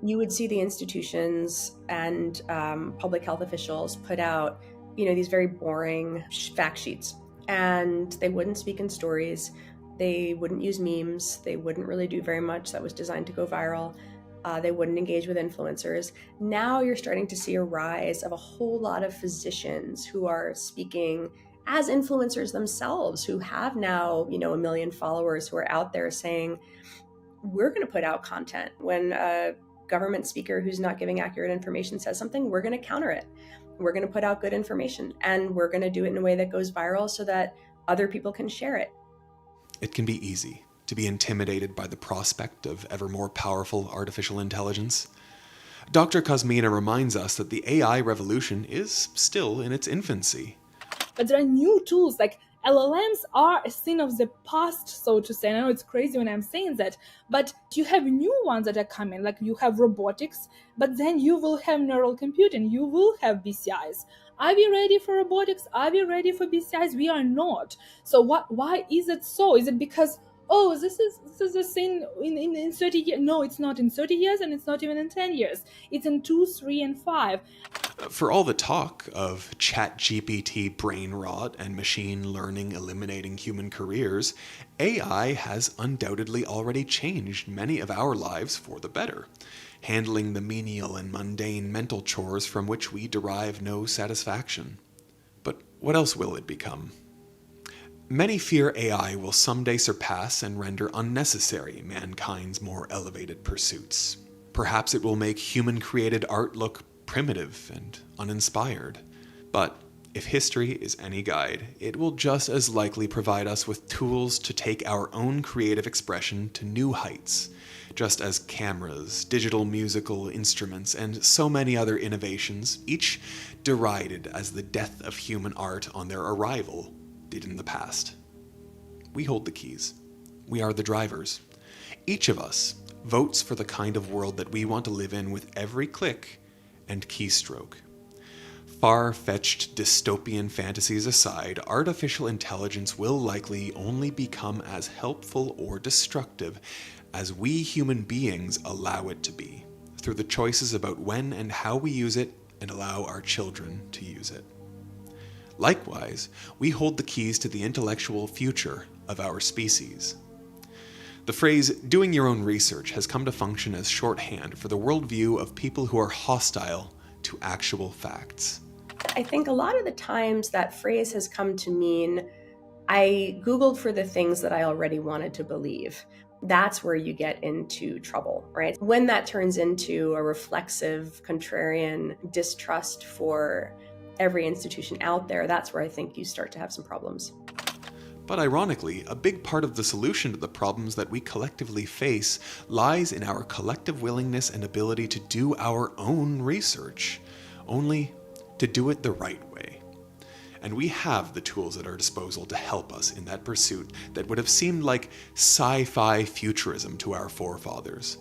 You would see the institutions and public health officials put out these very boring fact sheets, and they wouldn't speak in stories. They wouldn't use memes. They wouldn't really do very much that was designed to go viral. They wouldn't engage with influencers. Now you're starting to see a rise of a whole lot of physicians who are speaking as influencers themselves, who have now, 1 million followers, who are out there saying, we're going to put out content. When a government speaker who's not giving accurate information says something, we're going to counter it. We're going to put out good information, and we're going to do it in a way that goes viral so that other people can share it. It can be easy to be intimidated by the prospect of ever more powerful artificial intelligence. Dr. Kosmina reminds us that the AI revolution is still in its infancy. But there are new tools, like LLMs are a thing of the past, so to say. And I know it's crazy when I'm saying that, but you have new ones that are coming, like you have robotics, but then you will have neural computing, you will have BCIs. Are we ready for robotics? Are we ready for BCIs? We are not. So why is it so? Is it because, this is a thing in 30 years? No, it's not in 30 years, and it's not even in 10 years. It's in 2, 3, and 5. For all the talk of ChatGPT brain rot and machine learning eliminating human careers, AI has undoubtedly already changed many of our lives for the better, handling the menial and mundane mental chores from which we derive no satisfaction. But what else will it become? Many fear AI will someday surpass and render unnecessary mankind's more elevated pursuits. Perhaps it will make human-created art look primitive and uninspired. But if history is any guide, it will just as likely provide us with tools to take our own creative expression to new heights, just as cameras, digital musical instruments, and so many other innovations, each derided as the death of human art on their arrival, did in the past. We hold the keys. We are the drivers. Each of us votes for the kind of world that we want to live in with every click and keystroke. Far-fetched dystopian fantasies aside, artificial intelligence will likely only become as helpful or destructive as we human beings allow it to be, through the choices about when and how we use it and allow our children to use it. Likewise, we hold the keys to the intellectual future of our species. The phrase, doing your own research, has come to function as shorthand for the worldview of people who are hostile to actual facts. I think a lot of the times that phrase has come to mean, I Googled for the things that I already wanted to believe. That's where you get into trouble, right? When that turns into a reflexive, contrarian distrust for every institution out there, that's where I think you start to have some problems. But ironically, a big part of the solution to the problems that we collectively face lies in our collective willingness and ability to do our own research, only to do it the right way. And we have the tools at our disposal to help us in that pursuit that would have seemed like sci-fi futurism to our forefathers,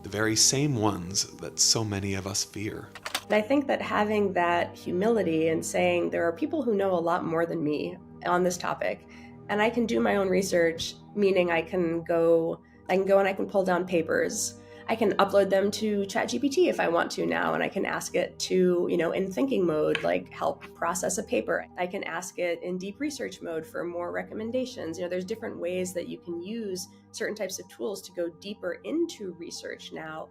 the very same ones that so many of us fear. And I think that having that humility and saying there are people who know a lot more than me on this topic, and I can do my own research, meaning I can go and I can pull down papers. I can upload them to ChatGPT if I want to now, and I can ask it to, in thinking mode, like help process a paper. I can ask it in deep research mode for more recommendations. There's different ways that you can use certain types of tools to go deeper into research now.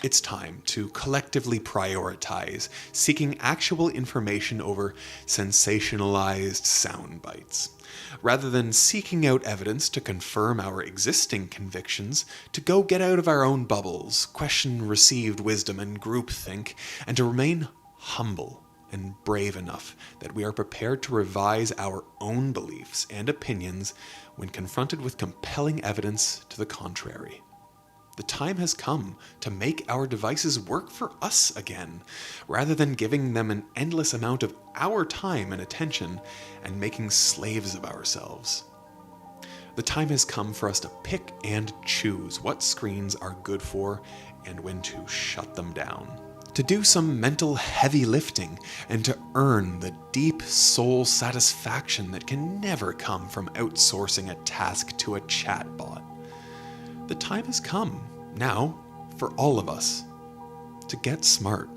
It's time to collectively prioritize seeking actual information over sensationalized sound bites. Rather than seeking out evidence to confirm our existing convictions, to go get out of our own bubbles, question received wisdom and groupthink, and to remain humble and brave enough that we are prepared to revise our own beliefs and opinions when confronted with compelling evidence to the contrary. The time has come to make our devices work for us again, rather than giving them an endless amount of our time and attention and making slaves of ourselves. The time has come for us to pick and choose what screens are good for and when to shut them down. To do some mental heavy lifting and to earn the deep soul satisfaction that can never come from outsourcing a task to a chatbot. The time has come, now, for all of us, to get smart.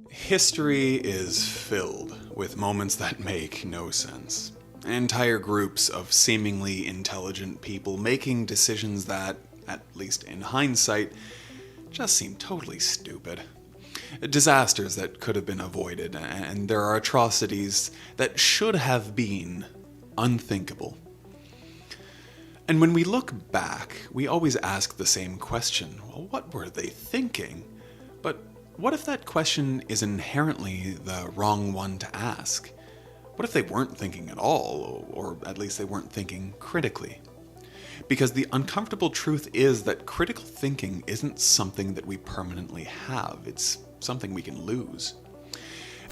History is filled with moments that make no sense. Entire groups of seemingly intelligent people making decisions that, at least in hindsight, just seem totally stupid. Disasters that could have been avoided, and there are atrocities that should have been unthinkable. And when we look back, we always ask the same question, well, what were they thinking? But what if that question is inherently the wrong one to ask? What if they weren't thinking at all, or at least they weren't thinking critically? Because the uncomfortable truth is that critical thinking isn't something that we permanently have. It's something we can lose.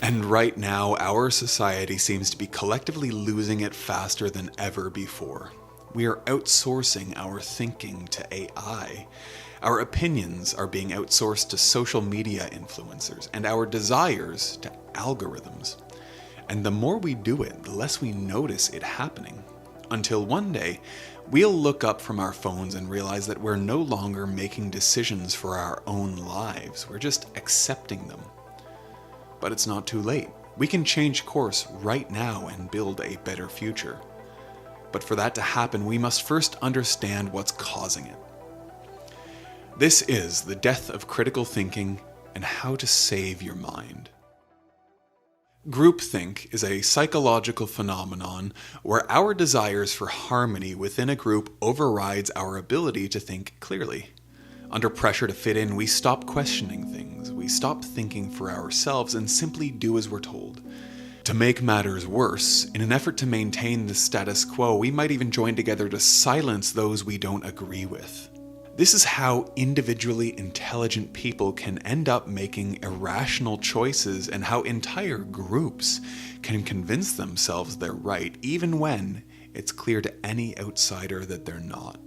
And right now, our society seems to be collectively losing it faster than ever before. We are outsourcing our thinking to AI. Our opinions are being outsourced to social media influencers, and our desires to algorithms. And the more we do it, the less we notice it happening. Until one day, we'll look up from our phones and realize that we're no longer making decisions for our own lives. We're just accepting them. But it's not too late. We can change course right now and build a better future. But for that to happen, we must first understand what's causing it. This is The Death of Critical Thinking and How to Save Your Mind. Groupthink is a psychological phenomenon where our desires for harmony within a group overrides our ability to think clearly. Under pressure to fit in, we stop questioning things, we stop thinking for ourselves and simply do as we're told. To make matters worse, in an effort to maintain the status quo, we might even join together to silence those we don't agree with. This is how individually intelligent people can end up making irrational choices, and how entire groups can convince themselves they're right, even when it's clear to any outsider that they're not.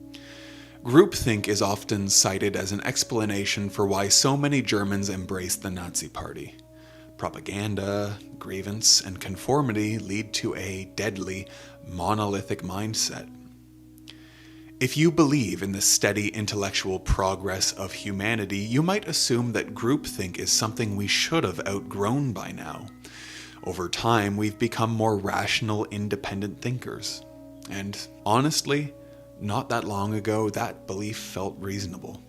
Groupthink is often cited as an explanation for why so many Germans embraced the Nazi Party. Propaganda, grievance, and conformity lead to a deadly, monolithic mindset. If you believe in the steady intellectual progress of humanity, you might assume that groupthink is something we should have outgrown by now. Over time, we've become more rational, independent thinkers. And honestly, not that long ago, that belief felt reasonable.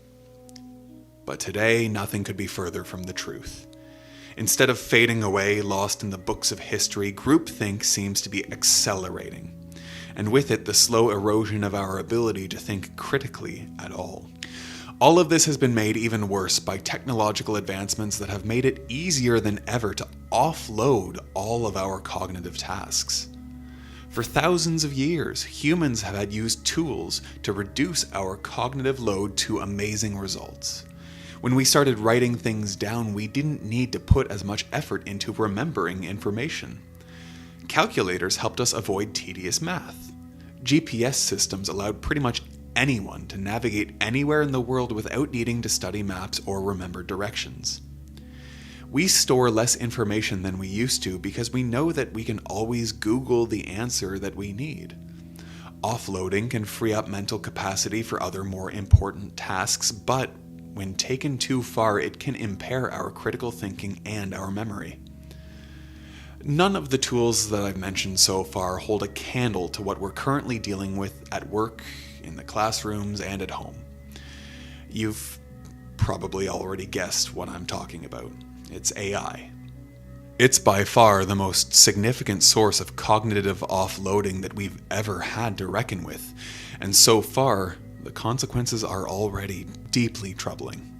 But today, nothing could be further from the truth. Instead of fading away, lost in the books of history, groupthink seems to be accelerating. And with it, the slow erosion of our ability to think critically at all. All of this has been made even worse by technological advancements that have made it easier than ever to offload all of our cognitive tasks. For thousands of years, humans have had used tools to reduce our cognitive load to amazing results. When we started writing things down, we didn't need to put as much effort into remembering information. Calculators helped us avoid tedious math. GPS systems allowed pretty much anyone to navigate anywhere in the world without needing to study maps or remember directions. We store less information than we used to because we know that we can always Google the answer that we need. Offloading can free up mental capacity for other more important tasks, but when taken too far, it can impair our critical thinking and our memory. None of the tools that I've mentioned so far hold a candle to what we're currently dealing with at work, in the classrooms, and at home. You've probably already guessed what I'm talking about. It's AI. It's by far the most significant source of cognitive offloading that we've ever had to reckon with, and so far, the consequences are already deeply troubling.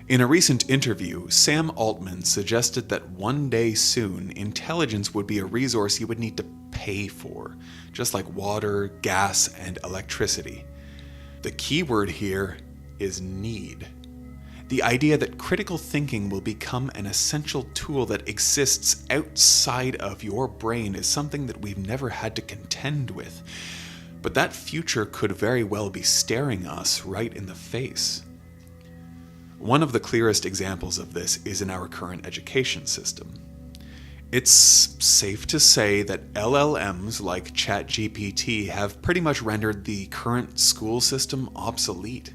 In a recent interview, Sam Altman suggested that one day soon, intelligence would be a resource you would need to pay for, just like water, gas, and electricity. The key word here is need. The idea that critical thinking will become an essential tool that exists outside of your brain is something that we've never had to contend with. But that future could very well be staring us right in the face. One of the clearest examples of this is in our current education system. It's safe to say that LLMs like ChatGPT have pretty much rendered the current school system obsolete.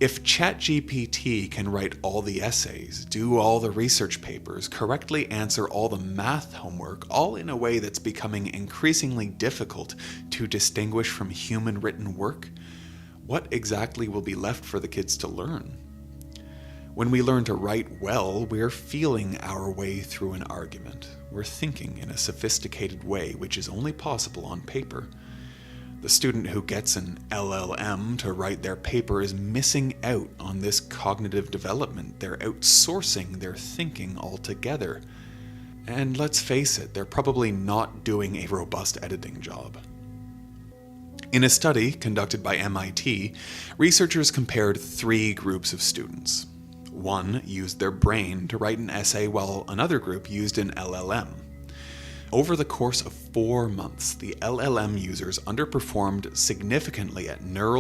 If ChatGPT can write all the essays, do all the research papers, correctly answer all the math homework, all in a way that's becoming increasingly difficult to distinguish from human written work, what exactly will be left for the kids to learn? When we learn to write well, we're feeling our way through an argument. We're thinking in a sophisticated way, which is only possible on paper. The student who gets an LLM to write their paper is missing out on this cognitive development. They're outsourcing their thinking altogether. And let's face it, they're probably not doing a robust editing job. In a study conducted by MIT, researchers compared 3 groups of students. One used their brain to write an essay while another group used an LLM. Over the course of 4 months, the LLM users underperformed significantly at neural